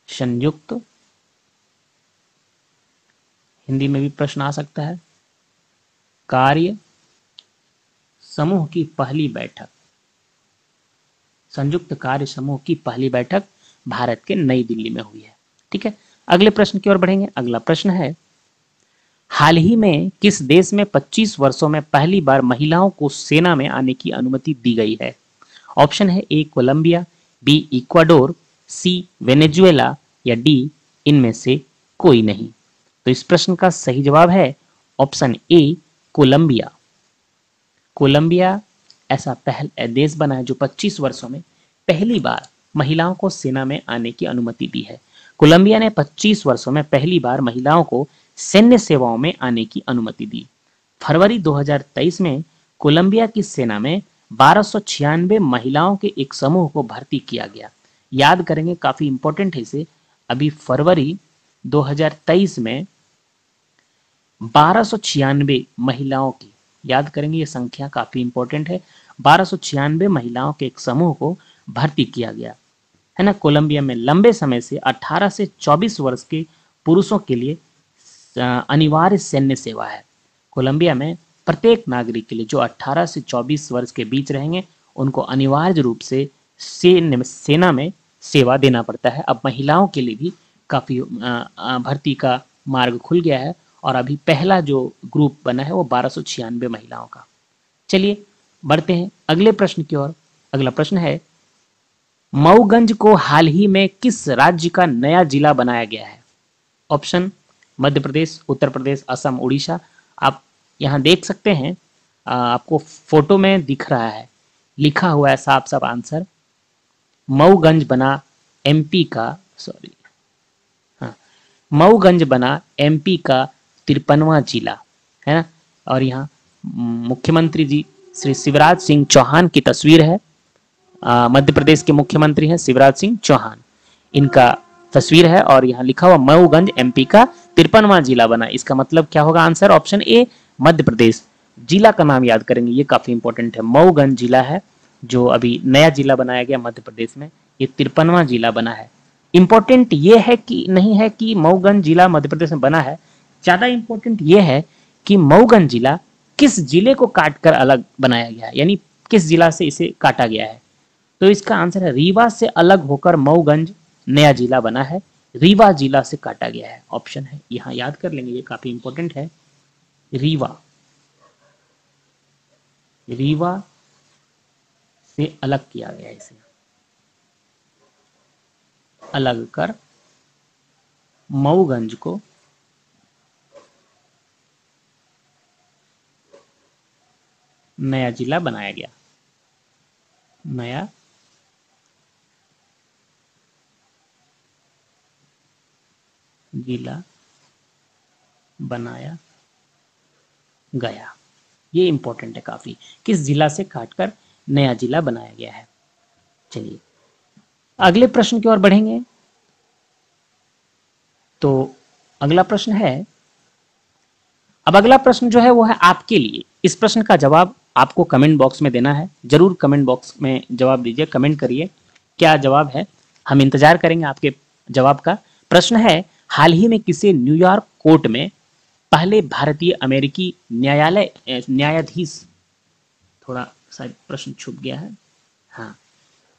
[SPEAKER 1] संयुक्त, हिंदी में भी प्रश्न आ सकता है, कार्य समूह की पहली बैठक, संयुक्त कार्य समूह की पहली बैठक भारत के नई दिल्ली में हुई है। ठीक है, अगले प्रश्न की ओर बढ़ेंगे। अगला प्रश्न है, हाल ही में किस देश में 25 वर्षों में पहली बार महिलाओं को सेना में आने की अनुमति दी गई है? ऑप्शन है ए कोलंबिया, बी इक्वाडोर, सी वेनेजुएला या डी इनमें से कोई नहीं। तो इस प्रश्न का सही जवाब है ऑप्शन ए कोलंबिया। कोलंबिया ऐसा पहला देश बना है जो 25 वर्षों में पहली बार महिलाओं को सेना में आने की अनुमति दी है। कोलंबिया ने 25 वर्षों में पहली बार महिलाओं को सैन्य सेवाओं में आने की अनुमति दी। फरवरी 2023 में कोलंबिया की सेना में 1296 महिलाओं के एक समूह को भर्ती किया गया। याद करेंगे, काफी इंपॉर्टेंट है इसे। अभी फरवरी 2023 में 1296 महिलाओं की, याद करेंगे ये संख्या काफी इंपॉर्टेंट है, 1296 महिलाओं के एक समूह को भर्ती किया गया है ना। कोलंबिया में लंबे समय से 18 से 24 वर्ष के पुरुषों के लिए अनिवार्य सैन्य सेवा है। कोलंबिया में प्रत्येक नागरिक के लिए जो 18 से 24 वर्ष के बीच रहेंगे उनको अनिवार्य रूप से सेना में सेवा देना पड़ता है। अब महिलाओं के लिए भी काफी भर्ती का मार्ग खुल गया है और अभी पहला जो ग्रुप बना है वो 1296 महिलाओं का। चलिए बढ़ते हैं अगले प्रश्न की ओर। अगला प्रश्न है, मऊगंज को हाल ही में किस राज्य का नया जिला बनाया गया है? ऑप्शन मध्य प्रदेश, उत्तर प्रदेश, असम, उड़ीसा। आप यहाँ देख सकते हैं, आपको फोटो में दिख रहा है, लिखा हुआ है साफ साफ आंसर। मऊगंज बना एमपी का, सॉरी हाँ, मऊगंज बना एमपी का 53वां जिला है ना। और यहाँ मुख्यमंत्री जी श्री शिवराज सिंह चौहान की तस्वीर है। मध्य प्रदेश के मुख्यमंत्री हैं शिवराज सिंह चौहान, इनका तस्वीर है और यहाँ लिखा हुआ मऊगंज एमपी का 53वां जिला बना। इसका मतलब क्या होगा? Answer option A Madhya Pradesh. जिला का नाम याद करेंगे, ये काफी इंपॉर्टेंट है। मऊगंज जिला है जो अभी नया जिला बनाया गया मध्य प्रदेश में, ये 53वां जिला बना है। इंपॉर्टेंट ये है कि नहीं है कि मऊगंज जिला मध्य प्रदेश में बना है, ज्यादा इंपॉर्टेंट ये है कि मऊगंज जिला किस जिले को काटकर अलग बनाया गया है, यानी किस जिला से इसे काटा गया है। तो इसका आंसर है रीवा से अलग होकर मऊगंज नया जिला बना है, रीवा जिला से काटा गया है। ऑप्शन है, यहां याद कर लेंगे, ये काफी इंपॉर्टेंट है। रीवा, रीवा से अलग किया गया है, इसे अलग कर मऊगंज को नया जिला बनाया गया। नया जिला बनाया गया, ये इंपॉर्टेंट है काफी, किस जिला से काटकर नया जिला बनाया गया है। चलिए अगले प्रश्न की ओर बढ़ेंगे। तो अगला प्रश्न है, अब अगला प्रश्न जो है वो है आपके लिए। इस प्रश्न का जवाब आपको कमेंट बॉक्स में देना है, जरूर कमेंट बॉक्स में जवाब दीजिए, कमेंट करिए क्या जवाब है, हम इंतजार करेंगे आपके जवाब का। प्रश्न है, हाल ही में किसे न्यूयॉर्क कोर्ट में पहले भारतीय अमेरिकी न्यायाधीश, थोड़ा शायद प्रश्न छुप गया है, हाँ,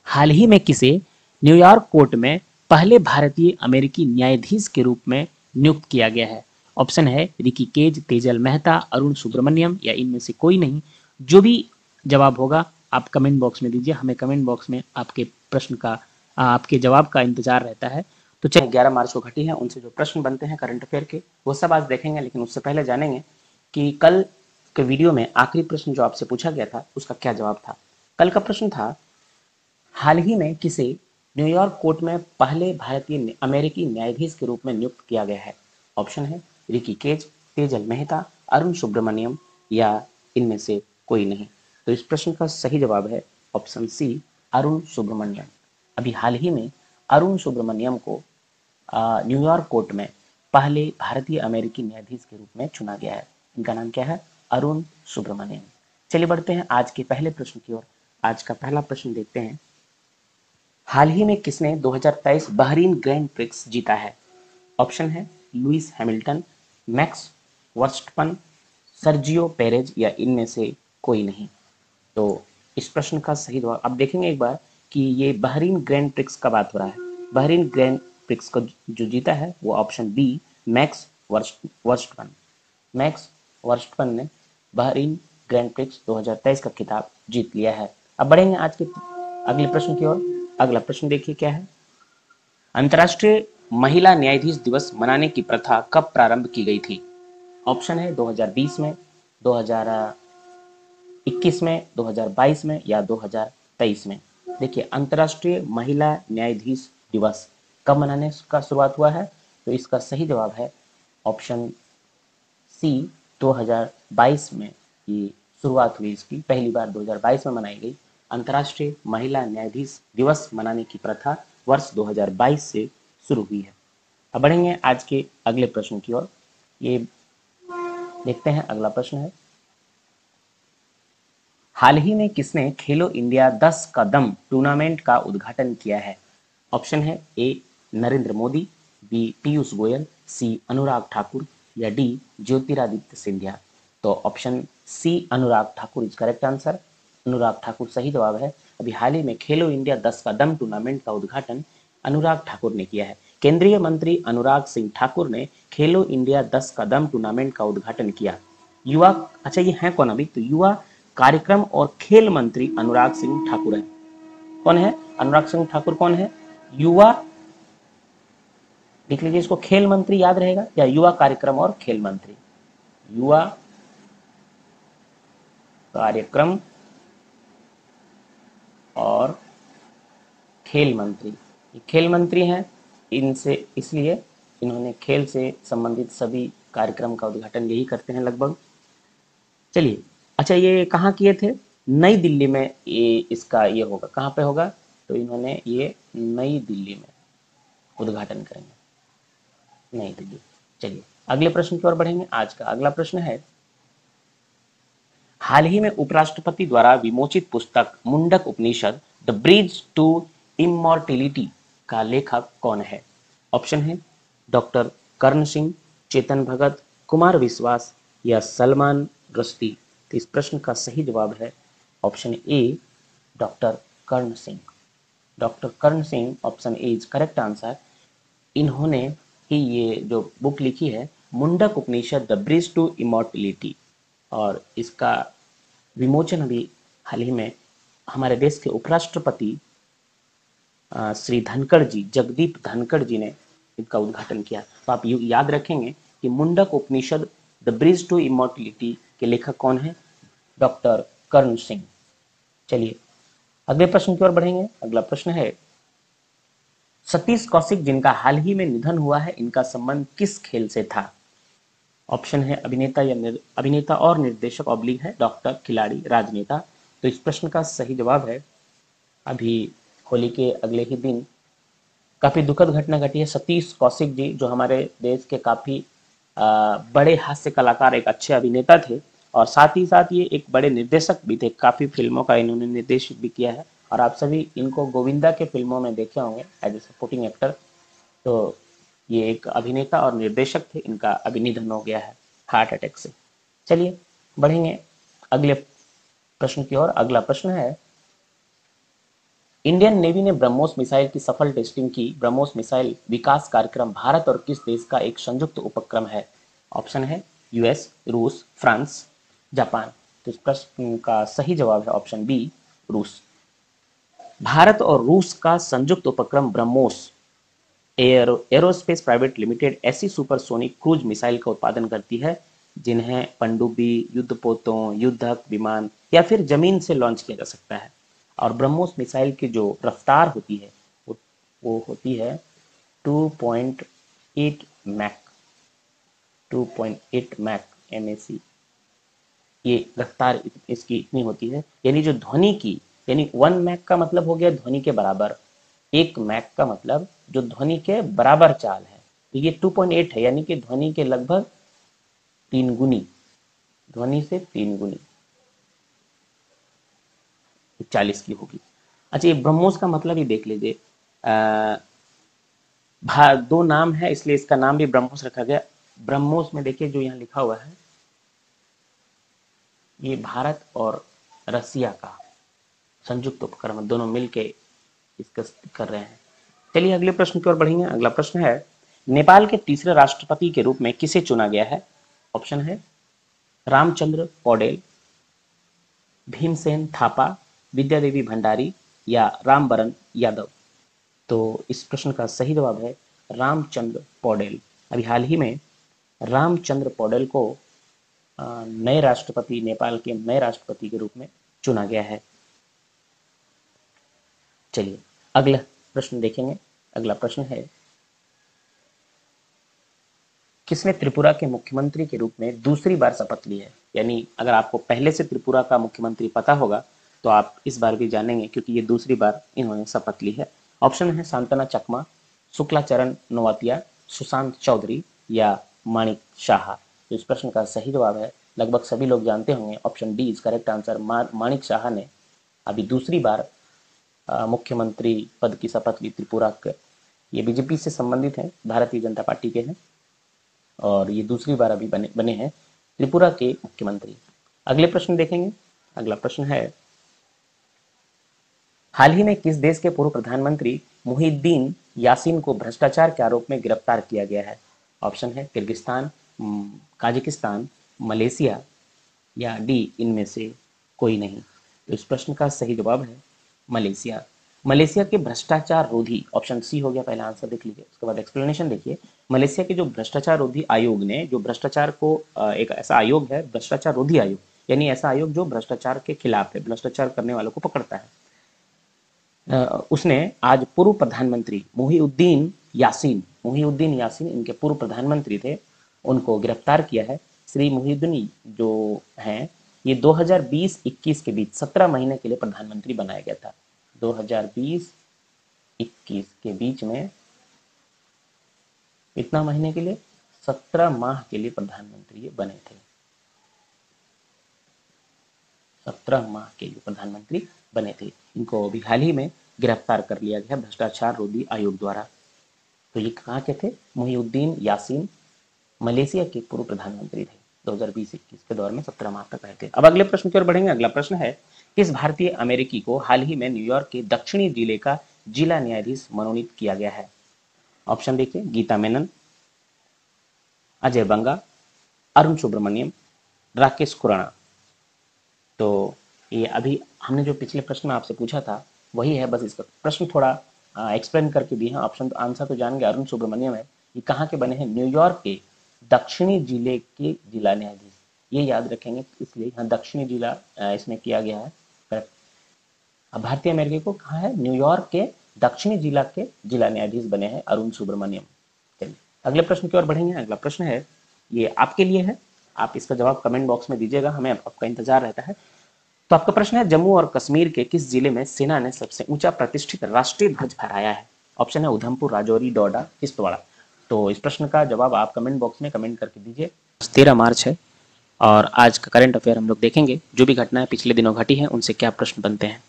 [SPEAKER 1] हाल ही में किसे न्यूयॉर्क कोर्ट में पहले भारतीय अमेरिकी न्यायाधीश के रूप में नियुक्त किया गया है? ऑप्शन है रिकी केज, तेजल मेहता, अरुण सुब्रमण्यम या इनमें से कोई नहीं। जो भी जवाब होगा आप कमेंट बॉक्स में दीजिए, हमें कमेंट बॉक्स में आपके प्रश्न का आपके जवाब का इंतजार रहता है। तो चलिए 11 मार्च को घटी है, उनसे जो प्रश्न बनते हैं करंट अफेयर के वो सब आज देखेंगे, लेकिन उससे पहले जानेंगे कि कल के वीडियो में आखिरी प्रश्न जो आपसे पूछा गया था उसका क्या जवाब था। कल का प्रश्न था, हाल ही में किसे न्यूयॉर्क कोर्ट में पहले भारतीय अमेरिकी न्यायाधीश के रूप में नियुक्त किया गया है? ऑप्शन है रिकी केज, तेजल मेहता, अरुण सुब्रमण्यम या इनमें से कोई नहीं। तो इस प्रश्न का सही जवाब है ऑप्शन सी अरुण सुब्रमण्यम। अभी हाल ही में अरुण सुब्रमण्यम को न्यूयॉर्क कोर्ट में पहले भारतीय अमेरिकी न्यायाधीश के रूप में चुना गया है। इनका नाम क्या है? अरुण सुब्रमण्यम। चलिए बढ़ते हैं आज के पहले प्रश्न की ओर। आज का पहला प्रश्न देखते हैं, हाल ही में किसने 2023 बहरीन ग्रैंड प्रिक्स जीता है? ऑप्शन है Lewis Hamilton, max Verstappen, Sergio Perez या इनमें से कोई नहीं। तो इस प्रश्न का सही जवाब आप देखेंगे एक बार कि ये बहरीन ग्रैंड प्रिक्स का बात हो रहा है। बहरीन ग्रैंड प्रिक्स को जो जीता है वो ऑप्शन बी मैक्स वर्स्टमैन। मैक्स वर्स्टमैन ने बहरीन ग्रैंड प्रिक्स 2023 का खिताब जीत लिया है। अब बढ़ेंगे आज के अगले प्रश्न की ओर। अगला प्रश्न देखिए क्या है। अंतर्राष्ट्रीय महिला न्यायाधीश दिवस मनाने की प्रथा कब प्रारंभ की गई थी? ऑप्शन है 2020 में, 2021 में, 2022 में या 2023 में। देखिए अंतर्राष्ट्रीय महिला न्यायाधीश दिवस कब मनाने का शुरुआत हुआ है? तो इसका सही जवाब है ऑप्शन सी 2022 में ये शुरुआत हुई। इसकी पहली बार 2022 में मनाई गई। अंतर्राष्ट्रीय महिला न्यायाधीश दिवस मनाने की प्रथा वर्ष 2022 से शुरू हुई है। अब बढ़ेंगे आज के अगले प्रश्न की ओर। ये देखते हैं अगला प्रश्न है, हाल ही में किसने खेलो इंडिया 10 कदम टूर्नामेंट का उद्घाटन किया है? ऑप्शन है A Narendra Modi, B Piyush Goyal, C Anurag Thakur या डी ज्योतिरादित्य सिंधिया। तो option C Anurag Thakur is correct answer. Anurag Thakur सही जवाब है। अभी हाल ही में खेलो इंडिया 10 कदम टूर्नामेंट का उद्घाटन अनुराग ठाकुर ने किया है। केंद्रीय मंत्री अनुराग सिंह ठाकुर ने खेलो इंडिया 10 कदम टूर्नामेंट का उद्घाटन किया। युवा, अच्छा ये है कौन अभी? तो युवा कार्यक्रम और खेल मंत्री अनुराग सिंह ठाकुर है। कौन है अनुराग सिंह ठाकुर? कौन है? युवा, लिख लीजिए इसको, खेल मंत्री याद रहेगा, या युवा कार्यक्रम और खेल मंत्री। युवा कार्यक्रम और खेल मंत्री, ये खेल मंत्री हैं, इनसे इसलिए इन्होंने खेल से संबंधित सभी कार्यक्रम का उद्घाटन यही करते हैं लगभग। चलिए, अच्छा ये कहाँ किए थे? नई दिल्ली में ये इसका ये होगा। कहाँ पे होगा? तो इन्होंने ये नई दिल्ली में उद्घाटन करेंगे, नई दिल्ली। चलिए अगले प्रश्न की ओर बढ़ेंगे। आज का अगला प्रश्न है, हाल ही में उपराष्ट्रपति द्वारा विमोचित पुस्तक Mundaka Upanishad the bridge to इमॉर्टिलिटी का लेखक कौन है? ऑप्शन है डॉक्टर कर्ण सिंह, चेतन भगत, कुमार विश्वास या सलमान रश्दी। तो इस प्रश्न का सही जवाब है option A doctor Karan Singh. Doctor Karan Singh option A is correct answer. इन्होंने ही ये जो बुक लिखी है Mundaka Upanishad the bridge to immortality, और इसका विमोचन अभी हाल ही में हमारे देश के उपराष्ट्रपति श्री धनखड़ जी, जगदीप धनखड़ जी ने इसका उद्घाटन किया। तो आप याद रखेंगे कि Mundaka Upanishad the bridge to इमॉर्टिलिटी के लेखक कौन है? डॉक्टर कर्ण सिंह। चलिए अगले प्रश्न की ओर बढ़ेंगे। अगला प्रश्न है, सतीश कौशिक जिनका हाल ही में निधन हुआ है, इनका संबंध किस खेल से था? ऑप्शन है अभिनेता या अभिनेता और निर्देशक ऑब्लिक है डॉक्टर, खिलाड़ी, राजनेता। तो इस प्रश्न का सही जवाब है, अभी होली के अगले ही दिन काफी दुखद घटना घटी है। सतीश कौशिक जी जो हमारे देश के काफी बड़े हास्य कलाकार, एक अच्छे अभिनेता थे, और साथ ही साथ ये एक बड़े निर्देशक भी थे। काफी फिल्मों का इन्होंने निर्देशित भी किया है, और आप सभी इनको गोविंदा के फिल्मों में देखे होंगे एज ए सपोर्टिंग एक्टर। तो ये एक अभिनेता और निर्देशक थे, इनका अभी निधन हो गया है हार्ट अटैक से। चलिए बढ़ेंगे अगले प्रश्न की ओर। अगला प्रश्न है, इंडियन नेवी ने ब्रह्मोस मिसाइल की सफल टेस्टिंग की। ब्रह्मोस मिसाइल विकास कार्यक्रम भारत और किस देश का एक संयुक्त उपक्रम है? ऑप्शन है यूएस, रूस, फ्रांस, जापान। तो इस प्रश्न का सही जवाब है ऑप्शन बी रूस। भारत और रूस का संयुक्त उपक्रम ब्रह्मोस एरोस्पेस प्राइवेट लिमिटेड ऐसी सुपरसोनिक क्रूज मिसाइल का उत्पादन करती है जिन्हें पनडुब्बी, युद्धपोतों, युद्धक विमान या फिर जमीन से लॉन्च किया जा सकता है। और ब्रह्मोस मिसाइल की जो रफ्तार होती है वो होती है 2.8 मैक, 2.8 मैक MAC। ये रफ्तार इसकी इतनी होती है, यानी जो ध्वनि की, यानी 1 मैक का मतलब हो गया ध्वनि के बराबर, 1 मैक का मतलब जो ध्वनि के बराबर चाल है। तो ये 2.8 है, यानी कि ध्वनि के लगभग 3 गुनी, ध्वनि से 3 गुनी 40 की होगी। अच्छा ये ब्रह्मोस का मतलब ही देख लीजिए, दो नाम है इसलिए इसका नाम भी ब्रह्मोस रखा गया। ब्रह्मोस में देखिए जो यहाँ लिखा हुआ है, ये भारत और रसिया का संयुक्त उपक्रम, दोनों मिलके इसका कर रहे हैं। चलिए अगले प्रश्न की ओर बढ़ेंगे। अगला प्रश्न है, नेपाल के तीसरे राष्ट्रपति के रूप में किसे चुना गया है? ऑप्शन है रामचंद्र पौडेल, भीमसेन थापा, विद्यादेवी भंडारी या रामबरन यादव। तो इस प्रश्न का सही जवाब है रामचंद्र पौडेल। अभी हाल ही में रामचंद्र पौडेल को नए राष्ट्रपति, नेपाल के नए राष्ट्रपति के रूप में चुना गया है। चलिए अगला प्रश्न देखेंगे। अगला प्रश्न है, किसने त्रिपुरा के मुख्यमंत्री के रूप में दूसरी बार शपथ ली है? यानी अगर आपको पहले से त्रिपुरा का मुख्यमंत्री पता होगा तो आप इस बार भी जानेंगे, क्योंकि ये दूसरी बार इन्होंने शपथ ली है। ऑप्शन है सांतना चकमा, शुक्लाचरण नोवातिया, सुशांत चौधरी या माणिक शाह। तो इस प्रश्न का सही जवाब है, लगभग सभी लोग जानते होंगे, option D is correct answer. Manik Shah ने अभी दूसरी बार मुख्यमंत्री पद की शपथ ली त्रिपुरा के। ये बीजेपी से संबंधित है, भारतीय जनता पार्टी के हैं, और ये दूसरी बार अभी बने हैं त्रिपुरा के मुख्यमंत्री। अगले प्रश्न देखेंगे। अगला प्रश्न है, हाल ही में किस देश के पूर्व प्रधानमंत्री मुहिउद्दीन यासीन को भ्रष्टाचार के आरोप में गिरफ्तार किया गया है? ऑप्शन है किर्गिस्तान, काजाकिस्तान, मलेशिया या डी इनमें से कोई नहीं। तो इस प्रश्न का सही जवाब है मलेशिया। मलेशिया के भ्रष्टाचार रोधी, ऑप्शन सी हो गया, पहला आंसर देख लीजिए, उसके बाद एक्सप्लेनेशन देखिए। मलेशिया के जो भ्रष्टाचार रोधी आयोग ने, जो भ्रष्टाचार को, एक ऐसा आयोग है भ्रष्टाचार रोधी आयोग, यानी ऐसा आयोग जो भ्रष्टाचार के खिलाफ है, भ्रष्टाचार करने वालों को पकड़ता है। उसने आज पूर्व प्रधानमंत्री मुहिउद्दीन यासीन इनके पूर्व प्रधानमंत्री थे, उनको गिरफ्तार किया है। श्री मुहिउद्दीन जो हैं, ये 2020-21 के बीच 17 महीने के लिए प्रधानमंत्री बनाया गया था। 2020-21 के बीच में इतना महीने के लिए 17 माह के लिए प्रधानमंत्री ये बने थे। 17 माह के लिए प्रधानमंत्री बने थे। इनको अभी हाल ही में गिरफ्तार कर लिया गया भ्रष्टाचार रोधी आयोग द्वारा। तो ये कहाँ के थे? मुहिउद्दीन यासीन मलेशिया के पूर्व प्रधानमंत्री थे, 2020-21 के दौर में 17 माह तक रहे थे। अब अगले प्रश्न की ओर बढ़ेंगे। अगला प्रश्न है, किस भारतीय अमेरिकी को हाल ही में न्यूयॉर्क के दक्षिणी जिले का जिला न्यायाधीश मनोनीत किया गया है? ऑप्शन देखिए, गीता मेनन, अजय बंगा, अरुण सुब्रमण्यम, राकेश खुराना। तो ये अभी हमने जो पिछले प्रश्न में आपसे पूछा था वही है, बस इसका प्रश्न थोड़ा एक्सप्लेन करके दिए हैं। ऑप्शन तो आंसर तो जान गए, अरुण सुब्रमण्यम है। ये कहाँ के बने हैं? न्यूयॉर्क के दक्षिणी जिले के जिला न्यायाधीश। ये याद रखेंगे, इसलिए यहाँ दक्षिणी जिला इसमें किया गया है। करेक्ट। अब भारतीय अमेरिकी को कहाँ है? न्यूयॉर्क के दक्षिणी जिला के जिला न्यायाधीश बने हैं अरुण सुब्रमण्यम। चलिए अगले प्रश्न की ओर बढ़ेंगे। अगला प्रश्न है, ये आपके लिए है, आप इसका जवाब कमेंट बॉक्स में दीजिएगा, हमें आपका इंतजार रहता है। तो आपका प्रश्न है, जम्मू और कश्मीर के किस जिले में सेना ने सबसे ऊंचा प्रतिष्ठित राष्ट्रीय ध्वज फहराया है? ऑप्शन है उधमपुर, राजौरी, डोडा, किश्तवाड़। तो इस प्रश्न का जवाब आप कमेंट बॉक्स में कमेंट करके दीजिए। 13 मार्च है और आज का करंट अफेयर हम लोग देखेंगे, जो भी घटनाएं पिछले दिनों घटी हैं उनसे क्या प्रश्न बनते हैं।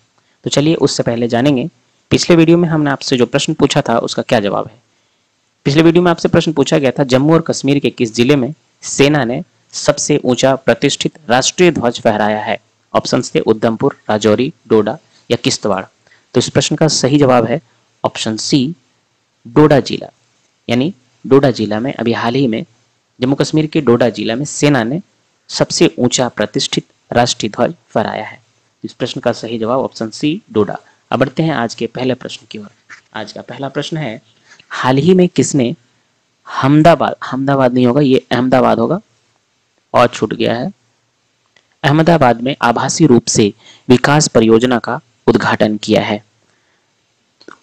[SPEAKER 1] तो चलिए उससे पहले जानेंगे पिछले वीडियो में हमने आपसे जो प्रश्न पूछा था उसका क्या जवाब है। पिछले वीडियो में आपसे प्रश्न पूछा गया था, जम्मू और कश्मीर के किस जिले में सेना ने सबसे ऊंचा प्रतिष्ठित राष्ट्रीय ध्वज फहराया है? ऑप्शन थे उधमपुर, राजौरी, डोडा या किश्तवाड़। तो इस प्रश्न का सही जवाब है ऑप्शन सी, डोडा जिला। यानी डोडा जिला में अभी हाल ही में जम्मू कश्मीर के डोडा जिला में सेना ने सबसे ऊंचा प्रतिष्ठित राष्ट्रीय ध्वज फहराया है। इस प्रश्न का सही जवाब ऑप्शन सी, डोडा। अब बढ़ते हैं आज के पहले प्रश्न की ओर। आज का पहला प्रश्न है, हाल ही में किसने अहमदाबाद नहीं होगा, ये अहमदाबाद होगा और छूट गया है। अहमदाबाद में आभासी रूप से विकास परियोजना का उद्घाटन किया है।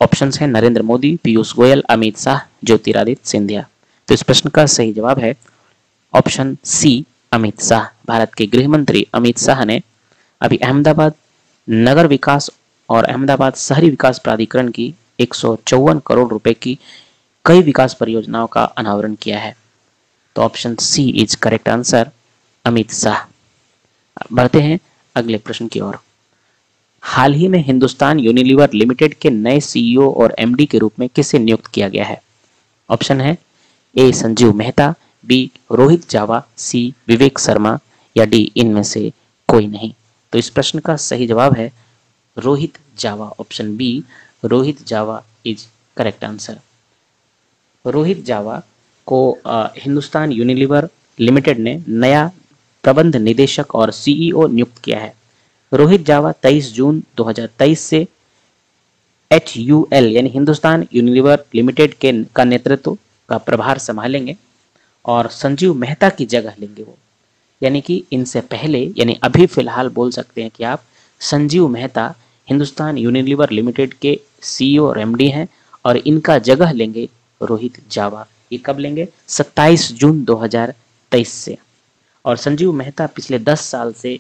[SPEAKER 1] ऑप्शंस हैं नरेंद्र मोदी, पीयूष गोयल, अमित शाह, ज्योतिरादित्य सिंधिया। तो इस प्रश्न का सही जवाब है ऑप्शन सी, अमित शाह। भारत के गृह मंत्री अमित शाह ने अभी अहमदाबाद नगर विकास और अहमदाबाद शहरी विकास प्राधिकरण की 154 करोड़ रुपए की कई विकास परियोजनाओं का अनावरण किया है। तो option C is correct answer, Amit Shah. बढ़ते हैं अगले प्रश्न की ओर। हाल ही में हिंदुस्तान यूनिलीवर लिमिटेड के नए सीईओ और एमडी के रूप में किसे नियुक्त किया गया है? ऑप्शन है ए संजीव मेहता, बी रोहित जावा, सी विवेक शर्मा या डी इनमें से कोई नहीं। तो इस प्रश्न का सही जवाब है Rohit Jawa, option B Rohit Jawa is correct answer. Rohit Jawa को हिंदुस्तान यूनिलीवर लिमिटेड ने नया प्रबंध निदेशक और सीईओ नियुक्त किया है। रोहित जावा 23 जून 2023 से HUL यानी हिंदुस्तान यूनिलीवर लिमिटेड के का नेतृत्व का प्रभार संभालेंगे और संजीव मेहता की जगह लेंगे वो। यानी कि इनसे पहले यानी अभी फिलहाल बोल सकते हैं कि आप संजीव मेहता हिंदुस्तान यूनिलीवर लिमिटेड के सीईओ और एमडी हैं और इनका जगह लेंगे रोहित जावा। ये कब लेंगे? 27 जून 2023 से। और संजीव मेहता पिछले 10 साल से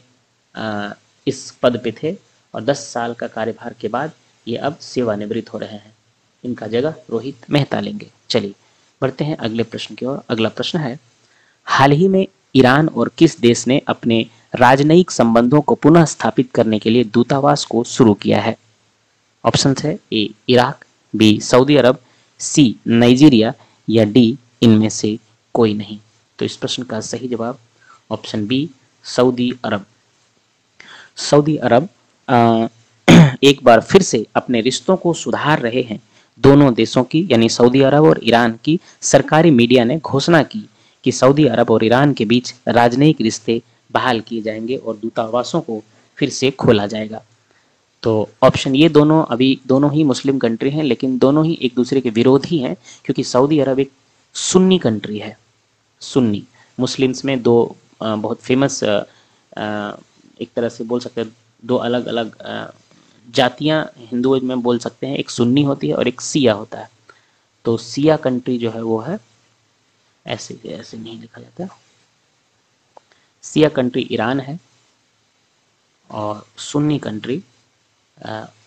[SPEAKER 1] इस पद पे थे और 10 साल का कार्यभार के बाद ये अब सेवानिवृत्त हो रहे हैं। इनका जगह रोहित मेहता लेंगे। चलिए बढ़ते हैं अगले प्रश्न की ओर। अगला प्रश्न है, हाल ही में ईरान और किस देश ने अपने राजनयिक संबंधों को पुनः स्थापित करने के लिए दूतावास को शुरू किया है? ऑप्शन है ए इराक, बी सऊदी अरब, सी नाइजीरिया या डी इनमें से कोई नहीं। तो इस प्रश्न का सही जवाब ऑप्शन बी सऊदी अरब। सऊदी अरब एक बार फिर से अपने रिश्तों को सुधार रहे हैं। दोनों देशों की यानी सऊदी अरब और ईरान की सरकारी मीडिया ने घोषणा की कि सऊदी अरब और ईरान के बीच राजनयिक रिश्ते बहाल किए जाएंगे और दूतावासों को फिर से खोला जाएगा। तो ऑप्शन ये दोनों अभी दोनों ही मुस्लिम कंट्री हैं, लेकिन दोनों ही एक दूसरे के विरोधी हैं क्योंकि सऊदी अरब एक सुन्नी कंट्री है। सुन्नी मुस्लिम्स में दो बहुत फेमस एक तरह से बोल सकते हैं दो अलग अलग जातियां हिंदुइज्म में बोल सकते हैं। एक सुन्नी होती है और एक सिया होता है। तो सिया कंट्री जो है वो है ऐसे ऐसे नहीं लिखा जाता। सिया कंट्री ईरान है और सुन्नी कंट्री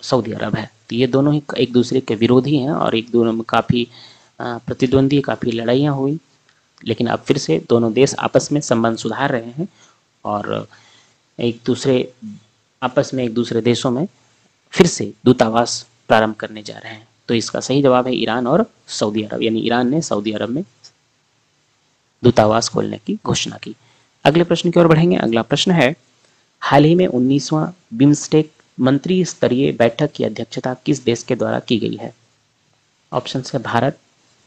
[SPEAKER 1] सऊदी अरब है। तो ये दोनों ही एक दूसरे के विरोधी हैं और एक दोनों में काफ़ी प्रतिद्वंदी काफ़ी लड़ाइयाँ हुई, लेकिन अब फिर से दोनों देश आपस में संबंध सुधार रहे हैं और एक दूसरे आपस में एक दूसरे देशों में फिर से दूतावास प्रारंभ करने जा रहे हैं। तो इसका सही जवाब है ईरान और सऊदी अरब, यानी ईरान ने सऊदी अरब में दूतावास खोलने की घोषणा की। अगले प्रश्न की ओर बढ़ेंगे। अगला प्रश्न है, हाल ही में 19वां बिम्स्टेक मंत्री स्तरीय बैठक की अध्यक्षता किस देश के द्वारा की गई है? ऑप्शन है भारत,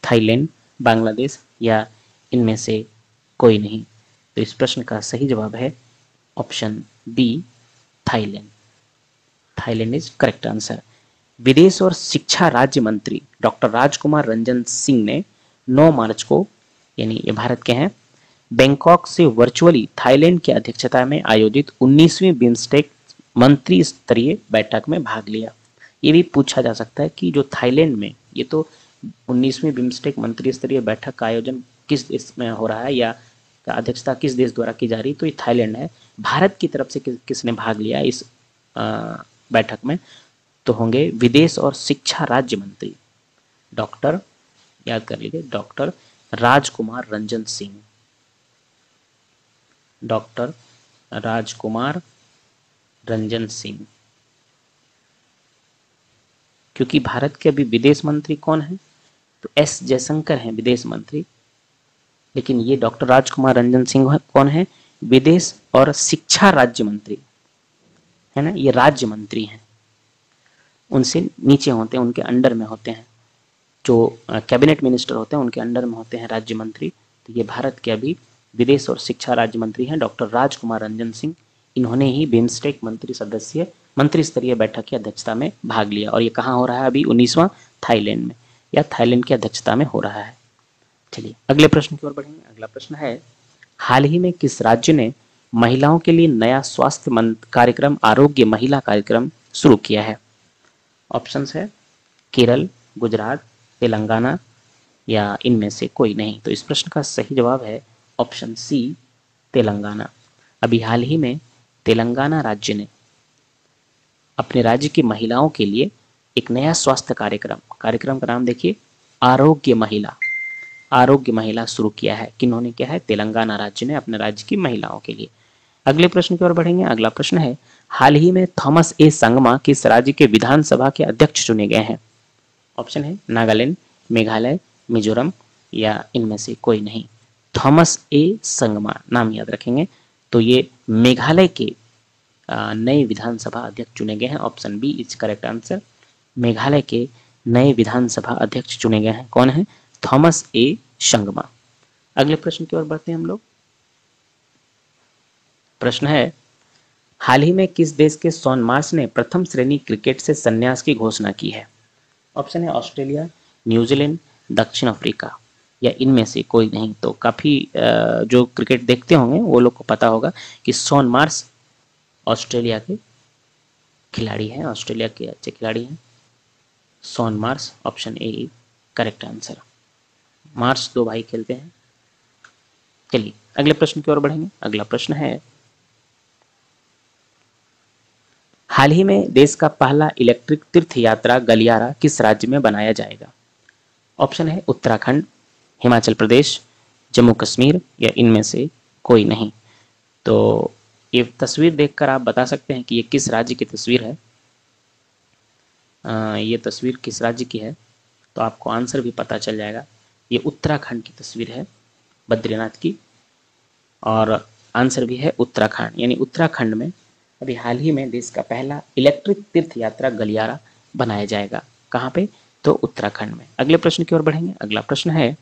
[SPEAKER 1] थाईलैंड, बांग्लादेश या इनमें से कोई नहीं। तो इस प्रश्न का सही जवाब है option B Thailand. Thailand is correct answer. विदेश और शिक्षा राज्य मंत्री डॉक्टर राजकुमार रंजन सिंह ने 9 मार्च को, यानी ये भारत के हैं, बैंकॉक से वर्चुअली थाईलैंड की अध्यक्षता में आयोजित 19वीं बिम्स्टेक मंत्री स्तरीय बैठक में भाग लिया। ये भी पूछा जा सकता है कि जो थाईलैंड में, ये तो 19वीं बिम्स्टेक मंत्री स्तरीय बैठक का आयोजन किस देश में हो रहा है या का अध्यक्षता किस देश द्वारा की जा रही, तो ये थाईलैंड है। भारत की तरफ से किसने भाग लिया इस बैठक में? तो होंगे विदेश और शिक्षा राज्य मंत्री डॉक्टर, याद कर लीजिए, डॉक्टर राजकुमार रंजन सिंह। डॉक्टर राजकुमार रंजन सिंह। क्योंकि भारत के अभी विदेश मंत्री कौन है? तो एस जयशंकर हैं विदेश मंत्री, लेकिन ये डॉक्टर राजकुमार रंजन सिंह कौन है? विदेश और शिक्षा राज्य मंत्री है ना, ये राज्य मंत्री हैं, उनसे नीचे होते हैं, उनके अंडर में होते हैं। जो कैबिनेट मिनिस्टर होते हैं उनके अंडर में होते हैं राज्य मंत्री। तो ये भारत के अभी विदेश और शिक्षा राज्य मंत्री हैं डॉक्टर राजकुमार रंजन सिंह। इन्होंने ही बिम्स्टेक मंत्री स्तरीय बैठक की अध्यक्षता में भाग लिया और ये कहाँ हो रहा है अभी? 19वां थाईलैंड में, या थाईलैंड की अध्यक्षता में हो रहा है। चलिए अगले प्रश्न की ओर बढ़ेंगे। अगला प्रश्न है, हाल ही में किस राज्य ने महिलाओं के लिए नया स्वास्थ्य कार्यक्रम आरोग्य महिला कार्यक्रम शुरू किया है? ऑप्शंस है केरल, गुजरात, तेलंगाना या इनमें से कोई नहीं। तो इस प्रश्न का सही जवाब है ऑप्शन सी तेलंगाना। अभी हाल ही में तेलंगाना राज्य ने अपने राज्य की महिलाओं के लिए एक नया स्वास्थ्य कार्यक्रम का नाम देखिए आरोग्य महिला शुरू किया है। किन्होंने किया है? तेलंगाना राज्य ने अपने राज्य की महिलाओं के लिए। अगले प्रश्न की ओर बढ़ेंगे। अगला प्रश्न है, हाल ही में थॉमस ए संगमा किस राज्य के विधानसभा के अध्यक्ष चुने गए हैं? ऑप्शन है नागालैंड, मेघालय, मिजोरम या इनमें से कोई नहीं। थॉमस ए संगमा नाम याद रखेंगे। तो ये मेघालय के नए विधानसभा अध्यक्ष चुने गए हैं। Option B is correct answer. Meghalaya के नए विधानसभा अध्यक्ष चुने गए हैं। कौन है? Thomas A Sangma. अगले प्रश्न की ओर बढ़ते हैं हम लोग। प्रश्न है, हाल ही में किस देश के शॉन मार्श ने प्रथम श्रेणी क्रिकेट से संन्यास की घोषणा की है? ऑप्शन है ऑस्ट्रेलिया, न्यूजीलैंड, दक्षिण अफ्रीका या इनमें से कोई नहीं। तो काफी जो क्रिकेट देखते होंगे वो लोग को पता होगा कि शॉन मार्श ऑस्ट्रेलिया के खिलाड़ी हैं, ऑस्ट्रेलिया के अच्छे खिलाड़ी हैं। Shaun Marsh, option A correct answer. Marsh दो भाई खेलते हैं। चलिए अगले प्रश्न की ओर बढ़ेंगे। अगला प्रश्न है, हाल ही में देश का पहला इलेक्ट्रिक तीर्थ यात्रा गलियारा किस राज्य में बनाया जाएगा? ऑप्शन है उत्तराखंड, हिमाचल प्रदेश, जम्मू कश्मीर या इनमें से कोई नहीं। तो ये तस्वीर देखकर आप बता सकते हैं कि ये किस राज्य की तस्वीर है। ये तस्वीर किस राज्य की है तो आपको आंसर भी पता चल जाएगा। ये उत्तराखंड की तस्वीर है, बद्रीनाथ की, और आंसर भी है उत्तराखंड। यानी उत्तराखंड में अभी हाल ही में देश का पहला इलेक्ट्रिक तीर्थ यात्रा गलियारा बनाया जाएगा। कहाँ पे? तो उत्तराखंड में। अगले प्रश्न की ओर बढ़ेंगे। अगला प्रश्न है,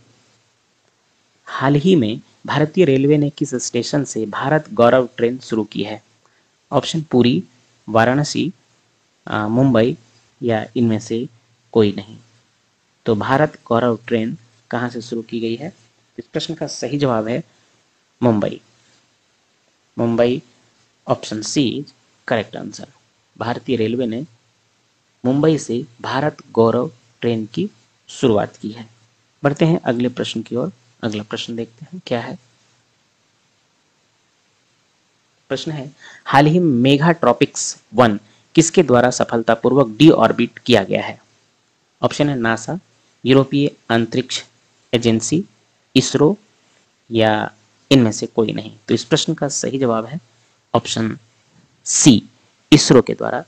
[SPEAKER 1] हाल ही में भारतीय रेलवे ने किस स्टेशन से भारत गौरव ट्रेन शुरू की है? ऑप्शन पुरी, वाराणसी, मुंबई या इनमें से कोई नहीं। तो भारत गौरव ट्रेन कहाँ से शुरू की गई है? इस प्रश्न का सही जवाब है Mumbai. Mumbai, option C is correct answer. भारतीय रेलवे ने मुंबई से भारत गौरव ट्रेन की शुरुआत की है। बढ़ते हैं अगले प्रश्न की ओर। अगला प्रश्न देखते हैं क्या है। प्रश्न है, हाल ही में मेगा ट्रॉपिक्स 1 किसके द्वारा सफलतापूर्वक डी ऑर्बिट किया गया है? ऑप्शन है नासा, यूरोपीय अंतरिक्ष एजेंसी, इसरो या इनमें से कोई नहीं। तो इस प्रश्न का सही जवाब है ऑप्शन सी, इसरो के द्वारा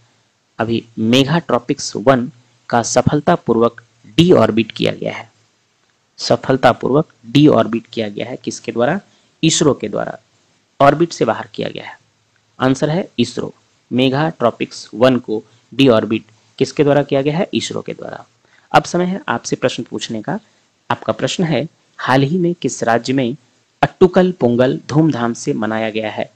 [SPEAKER 1] अभी मेगा ट्रॉपिक्स 1 का सफलतापूर्वक डी ऑर्बिट किया गया है। सफलतापूर्वक डी ऑर्बिट किया गया है किसके द्वारा? इसरो के द्वारा। ऑर्बिट से बाहर किया गया है। आंसर है इसरो। मेगा ट्रॉपिक्स 1 को डी ऑर्बिट किसके द्वारा किया गया है? इसरो के द्वारा। अब समय है आपसे प्रश्न पूछने का। आपका प्रश्न है, हाल ही में किस राज्य में अट्टुकल पोंगल धूमधाम से मनाया गया है?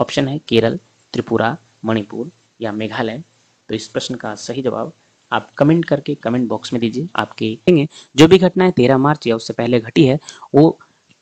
[SPEAKER 1] ऑप्शन है केरल, त्रिपुरा, मणिपुर या मेघालय। तो इस प्रश्न का सही जवाब आप कमेंट करके कमेंट बॉक्स में दीजिए। आपके जो भी घटनाएं 13 मार्च या उससे पहले घटी है वो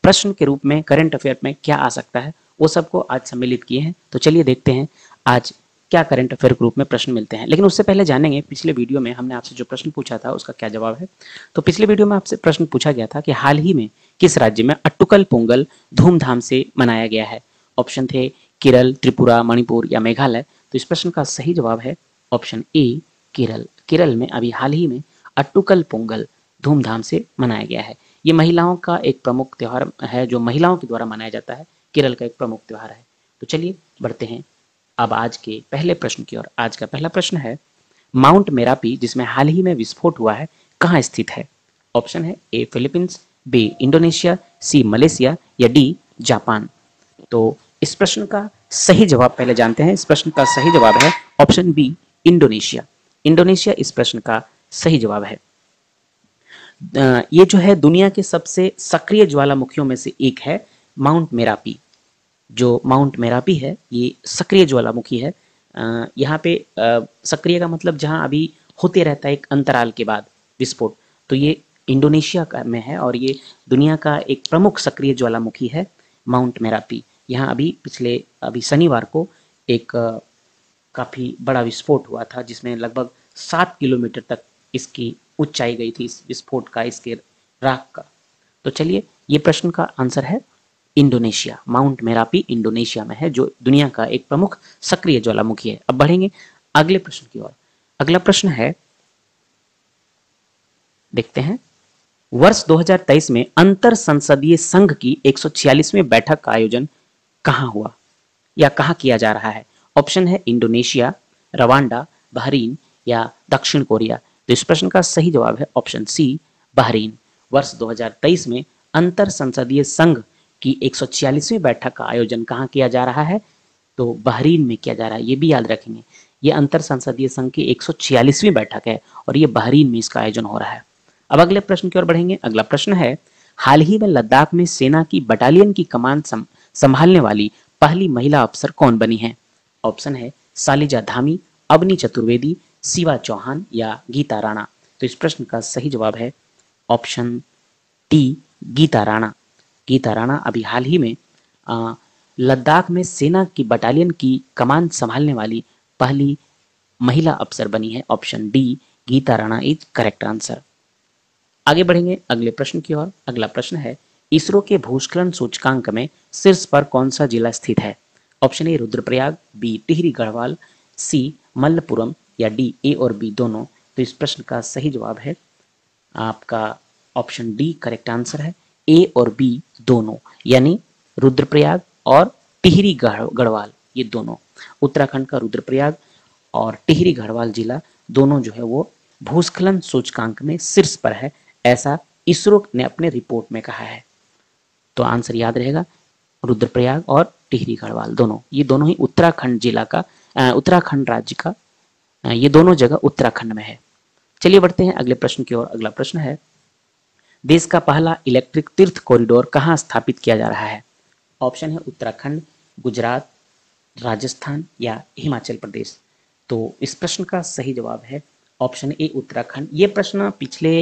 [SPEAKER 1] प्रश्न के रूप में करंट अफेयर में क्या आ सकता है वो सबको आज सम्मिलित किए हैं। तो चलिए देखते हैं आज क्या करंट अफेयर के रूप में प्रश्न मिलते हैं। लेकिन उससे पहले जानेंगे पिछले वीडियो में हमने आपसे जो प्रश्न पूछा था उसका क्या जवाब है। तो पिछले वीडियो में आपसे प्रश्न पूछा गया था कि हाल ही में किस राज्य में अट्टुकल पोंगल धूमधाम से मनाया गया है? ऑप्शन थे केरल, त्रिपुरा, मणिपुर या मेघालय। तो इस प्रश्न का सही जवाब है ऑप्शन ए केरल। केरल में अभी हाल ही में अट्टुकल पोंगल धूमधाम से मनाया गया है। ये महिलाओं का एक प्रमुख त्यौहार है जो महिलाओं के द्वारा मनाया जाता है। केरल का एक प्रमुख त्यौहार है। तो चलिए बढ़ते हैं अब आज के पहले प्रश्न की ओर। आज का पहला प्रश्न है, माउंट मेरापी जिसमें हाल ही में विस्फोट हुआ है कहाँ स्थित है? ऑप्शन है ए फिलीपींस, बी इंडोनेशिया, सी मलेशिया या डी जापान। तो इस प्रश्न का सही जवाब पहले जानते हैं। इस प्रश्न का सही जवाब है ऑप्शन बी इंडोनेशिया। इंडोनेशिया इस प्रश्न का सही जवाब है। ये जो है दुनिया के सबसे सक्रिय ज्वालामुखियों में से एक है माउंट मेरापी। जो माउंट मेरापी है ये सक्रिय ज्वालामुखी है। यहाँ पे सक्रिय का मतलब जहाँ अभी होते रहता है एक अंतराल के बाद विस्फोट। तो ये इंडोनेशिया में है और ये दुनिया का एक प्रमुख सक्रिय ज्वालामुखी है माउंट मेरापी। यहाँ अभी शनिवार को एक काफ़ी बड़ा विस्फोट हुआ था जिसमें लगभग 7 किलोमीटर तक इसकी ऊंचाई गई थी इस विस्फोट का, इसके राख का। तो चलिए ये प्रश्न का आंसर है इंडोनेशिया। माउंट मेरापी इंडोनेशिया में है जो दुनिया का एक प्रमुख सक्रिय ज्वालामुखी है। अब बढ़ेंगे अगले प्रश्न की ओर। अगला प्रश्न है, देखते हैं, वर्ष 2023 में अंतर संसदीय संघ की 146वीं बैठक का आयोजन कहाँ हुआ या कहाँ किया जा रहा है? ऑप्शन है इंडोनेशिया, रवांडा, बहरीन या दक्षिण कोरिया। तो इस प्रश्न का सही जवाब है ऑप्शन सी बहरीन। वर्ष 2023 में अंतर संसदीय संघ की 146वीं बैठक का आयोजन कहाँ किया जा रहा है? तो बहरीन में किया जा रहा है, ये भी याद रखेंगे। ये अंतर संसदीय संघ की 146वीं बैठक है और ये बहरीन में इसका आयोजन हो रहा है। अब अगले प्रश्न की ओर बढ़ेंगे। अगला प्रश्न है, हाल ही में लद्दाख में सेना की बटालियन की कमान संभालने वाली पहली महिला अफसर कौन बनी है? ऑप्शन है सालिजा धामी, अवनी चतुर्वेदी, शिवा चौहान या गीता राणा। तो इस प्रश्न का सही जवाब है ऑप्शन टी, गीता राणा। गीता राणा अभी हाल ही में लद्दाख में सेना की बटालियन की कमान संभालने वाली पहली महिला अफसर बनी है। Option D, Geeta Rana is correct answer. आगे बढ़ेंगे अगले प्रश्न की ओर। अगला प्रश्न है, इसरो के भूस्खलन सूचकांक में शीर्ष पर कौन सा जिला स्थित है? Option A Rudraprayag, B Tehri Garhwal, C Malappuram या डी ए और बी दोनों। तो इस प्रश्न का सही जवाब है आपका ऑप्शन डी करेक्ट आंसर है, ए और बी दोनों, यानी रुद्रप्रयाग और टिहरी गढ़वाल ये दोनों। उत्तराखंड का रुद्रप्रयाग और टिहरी गढ़वाल जिला दोनों जो है वो भूस्खलन सूचकांक में शीर्ष पर है, ऐसा इसरो ने अपने रिपोर्ट में कहा है। तो आंसर याद रहेगा, रुद्रप्रयाग और टिहरी गढ़वाल दोनों, ये दोनों ही उत्तराखंड जिला का उत्तराखंड राज्य का ये दोनों जगह उत्तराखंड में है। चलिए बढ़ते हैं अगले प्रश्न की ओर। अगला प्रश्न है, देश का पहला इलेक्ट्रिक तीर्थ कॉरिडोर कहां स्थापित किया जा रहा है? ऑप्शन है उत्तराखंड, गुजरात, राजस्थान या हिमाचल प्रदेश। तो इस प्रश्न का सही जवाब है ऑप्शन ए उत्तराखंड। ये प्रश्न पिछले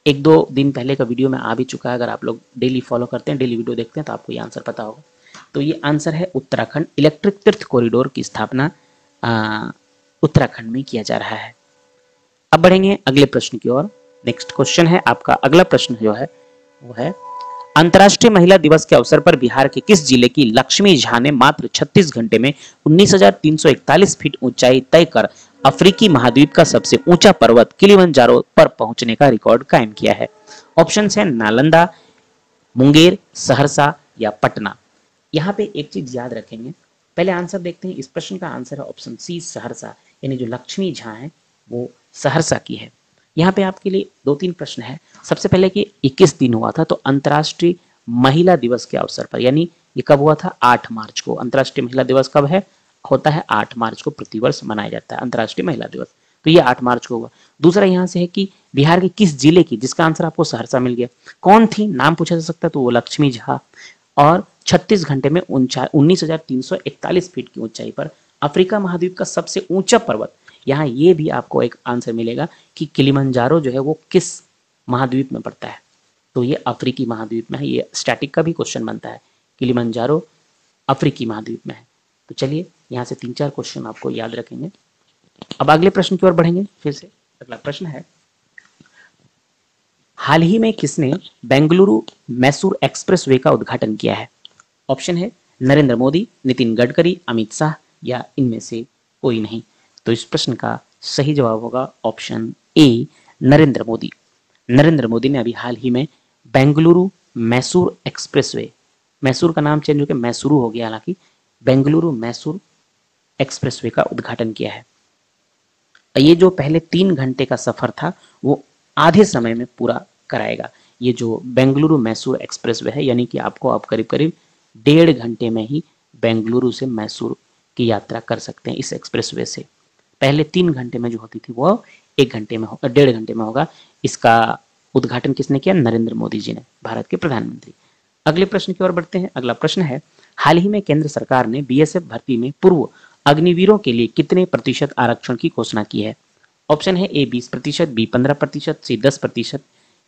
[SPEAKER 1] एक दो दिन पहले का वीडियो में आ भी चुका है। अगर आप लोग डेली फॉलो करते हैं, डेली वीडियो देखते हैं तो आपको ये आंसर पता होगा। तो ये आंसर है उत्तराखंड। इलेक्ट्रिक तीर्थ कॉरिडोर की स्थापना उत्तराखंड में किया जा रहा है। अब बढ़ेंगे अगले प्रश्न की ओर। नेक्स्ट क्वेश्चन है आपका अगला प्रश्न जो है वो है, अंतर्राष्ट्रीय महिला दिवस के अवसर पर बिहार के किस जिले की लक्ष्मी झा ने मात्र 36 घंटे में 19,341 फीट ऊंचाई तय कर अफ्रीकी महाद्वीप का सबसे ऊंचा पर्वत किलिमंजारो पर पहुंचने का रिकॉर्ड कायम किया है? ऑप्शन है नालंदा, मुंगेर, सहरसा या पटना। यहाँ पे एक चीज याद रखेंगे, पहले आंसर देखते हैं। इस प्रश्न का आंसर है ऑप्शन सी, सहरसा, यानी जो लक्ष्मी झा है वो सहरसा की है। यहाँ पे आपके लिए दो तीन प्रश्न है। सबसे पहले कि 21 दिन हुआ था, तो अंतर्राष्ट्रीय महिला दिवस के अवसर पर, यानी ये कब हुआ था? 8 मार्च को। अंतर्राष्ट्रीय महिला दिवस कब है? होता है 8 मार्च को, प्रतिवर्ष मनाया जाता है अंतर्राष्ट्रीय महिला दिवस। तो ये 8 मार्च को हुआ। दूसरा यहाँ से है कि बिहार के किस जिले की, जिसका आंसर आपको सहरसा मिल गया। कौन थी, नाम पूछा जा सकता है, तो वो लक्ष्मी झा। और 36 घंटे में 19,341 फीट की ऊंचाई पर अफ्रीका महाद्वीप का सबसे ऊंचा पर्वत। यहाँ ये भी आपको एक आंसर मिलेगा कि किलिमंजारो जो है वो किस महाद्वीप में पड़ता है। तो ये अफ्रीकी महाद्वीप में है। ये स्टैटिक का भी क्वेश्चन बनता है, किलिमंजारो अफ्रीकी महाद्वीप में है। तो चलिए यहाँ से 3-4 क्वेश्चन आपको याद रखेंगे। अब अगले प्रश्न की ओर बढ़ेंगे फिर से। अगला प्रश्न है, हाल ही में किसने बेंगलुरु मैसूर एक्सप्रेसवे का उद्घाटन किया है? ऑप्शन है नरेंद्र मोदी, नितिन गडकरी, अमित शाह या इनमें से कोई नहीं। तो इस प्रश्न का सही जवाब होगा ऑप्शन ए, नरेंद्र मोदी। नरेंद्र मोदी ने अभी हाल ही में बेंगलुरु मैसूर एक्सप्रेसवे, मैसूर का नाम चेंज होकर मैसूरू हो गया, हालांकि बेंगलुरु मैसूर एक्सप्रेसवे का उद्घाटन किया है। ये जो पहले 3 घंटे का सफर था वो आधे समय में पूरा कराएगा। ये जो बेंगलुरु मैसूर एक्सप्रेसवे है, यानी कि आपको आप करीब करीब 1.5 घंटे में ही बेंगलुरु से मैसूर की यात्रा कर सकते हैं इस एक्सप्रेसवे से। पहले 3 घंटे में जो होती थी वो 1 घंटे में होगा, 1.5 घंटे में होगा। इसका उद्घाटन किसने किया? नरेंद्र मोदी जी ने, भारत के प्रधानमंत्री। अगले प्रश्न की ओर बढ़ते हैं। अगला प्रश्न है, हाल ही में केंद्र सरकार ने बीएसएफ भर्ती में पूर्व अग्निवीरों के लिए कितने प्रतिशत आरक्षण की घोषणा की है? ऑप्शन है ए 20%, बी 15%, सी 10%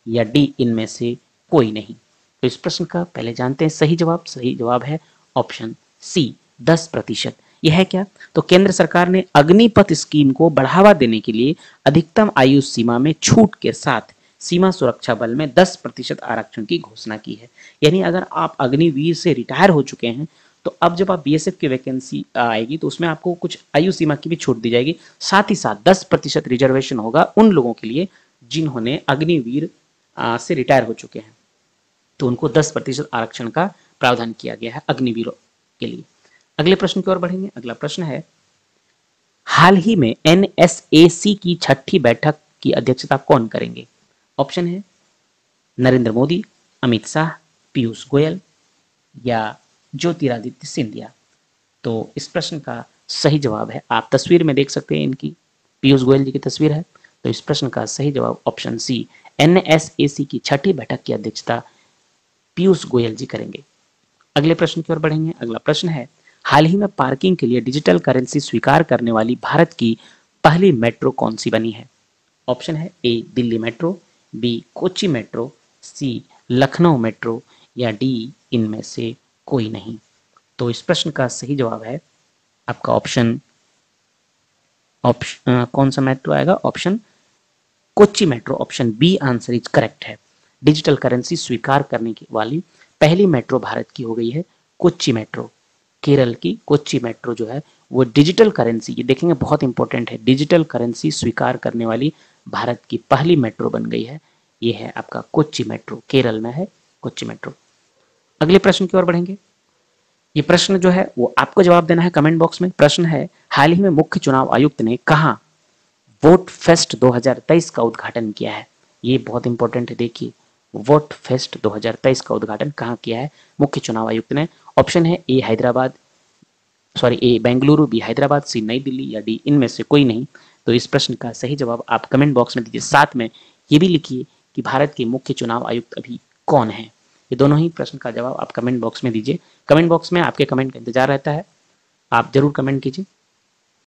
[SPEAKER 1] या डी इनमें से कोई नहीं। तो इस प्रश्न का पहले जानते हैं सही जवाब। सही जवाब है ऑप्शन सी, 10%। यह है क्या? तो केंद्र सरकार ने अग्निपथ स्कीम को बढ़ावा देने के लिए अधिकतम आयु सीमा में छूट के साथ सीमा सुरक्षा बल में 10% आरक्षण की घोषणा की है। यानी अगर आप अग्निवीर से रिटायर हो चुके हैं तो अब जब आप बीएसएफ की वैकेंसी आएगी तो उसमें आपको कुछ आयु सीमा की भी छूट दी जाएगी। साथ ही साथ 10% रिजर्वेशन होगा उन लोगों के लिए जिन्होंने अग्निवीर से रिटायर हो चुके हैं, तो उनको 10% आरक्षण का प्रावधान किया गया है अग्निवीरों के लिए। अगले प्रश्न की ओर बढ़ेंगे। अगला प्रश्न है, हाल ही में एनएसएसी की 6ठी बैठक की अध्यक्षता कौन करेंगे? ऑप्शन है नरेंद्र मोदी, अमित शाह, पीयूष गोयल या ज्योतिरादित्य सिंधिया। तो इस प्रश्न का सही जवाब है, आप तस्वीर में देख सकते हैं इनकी, पीयूष गोयल जी की तस्वीर है। तो इस प्रश्न का सही जवाब ऑप्शन सी, एनएसएसी की छठी बैठक की अध्यक्षता पीयूष गोयल जी करेंगे। अगले प्रश्न की ओर बढ़ेंगे। अगला प्रश्न है, हाल ही में पार्किंग के लिए डिजिटल करेंसी स्वीकार करने वाली भारत की पहली मेट्रो कौन सी बनी है? ऑप्शन है A Delhi metro, B Kochi metro, C Lucknow metro या डी इनमें से कोई नहीं। तो इस प्रश्न का सही जवाब है आपका ऑप्शन कौन सा मेट्रो आएगा? Option Kochi metro, option B answer is correct है। डिजिटल करेंसी स्वीकार करने की वाली पहली मेट्रो भारत की हो गई है कोच्चि मेट्रो। केरल की कोच्चि मेट्रो जो है वो डिजिटल करेंसी, ये देखेंगे बहुत इंपॉर्टेंट है, डिजिटल करेंसी स्वीकार करने वाली भारत की पहली मेट्रो बन गई है। ये है आपका कोच्चि मेट्रो, केरल में है कोच्चि मेट्रो। अगले प्रश्न की ओर बढ़ेंगे। ये प्रश्न जो है वो आपको जवाब देना है कमेंट बॉक्स में। प्रश्न है, हाल ही में मुख्य चुनाव आयुक्त ने कहा वोट फेस्ट 2023 का उद्घाटन किया है? ये बहुत इंपॉर्टेंट है, देखिए वोट फेस्ट 2023 का उद्घाटन कहाँ किया है मुख्य चुनाव आयुक्त ने? ऑप्शन है ए हैदराबाद, सॉरी ए बेंगलुरु, बी हैदराबाद, सी नई दिल्ली या डी इनमें से कोई नहीं। तो इस प्रश्न का सही जवाब आप कमेंट बॉक्स में दीजिए। साथ में ये भी लिखिए कि भारत के मुख्य चुनाव आयुक्त अभी कौन है। ये दोनों ही प्रश्न का जवाब आप कमेंट बॉक्स में दीजिए। कमेंट बॉक्स में आपके कमेंट का इंतजार रहता है, आप जरूर कमेंट कीजिए।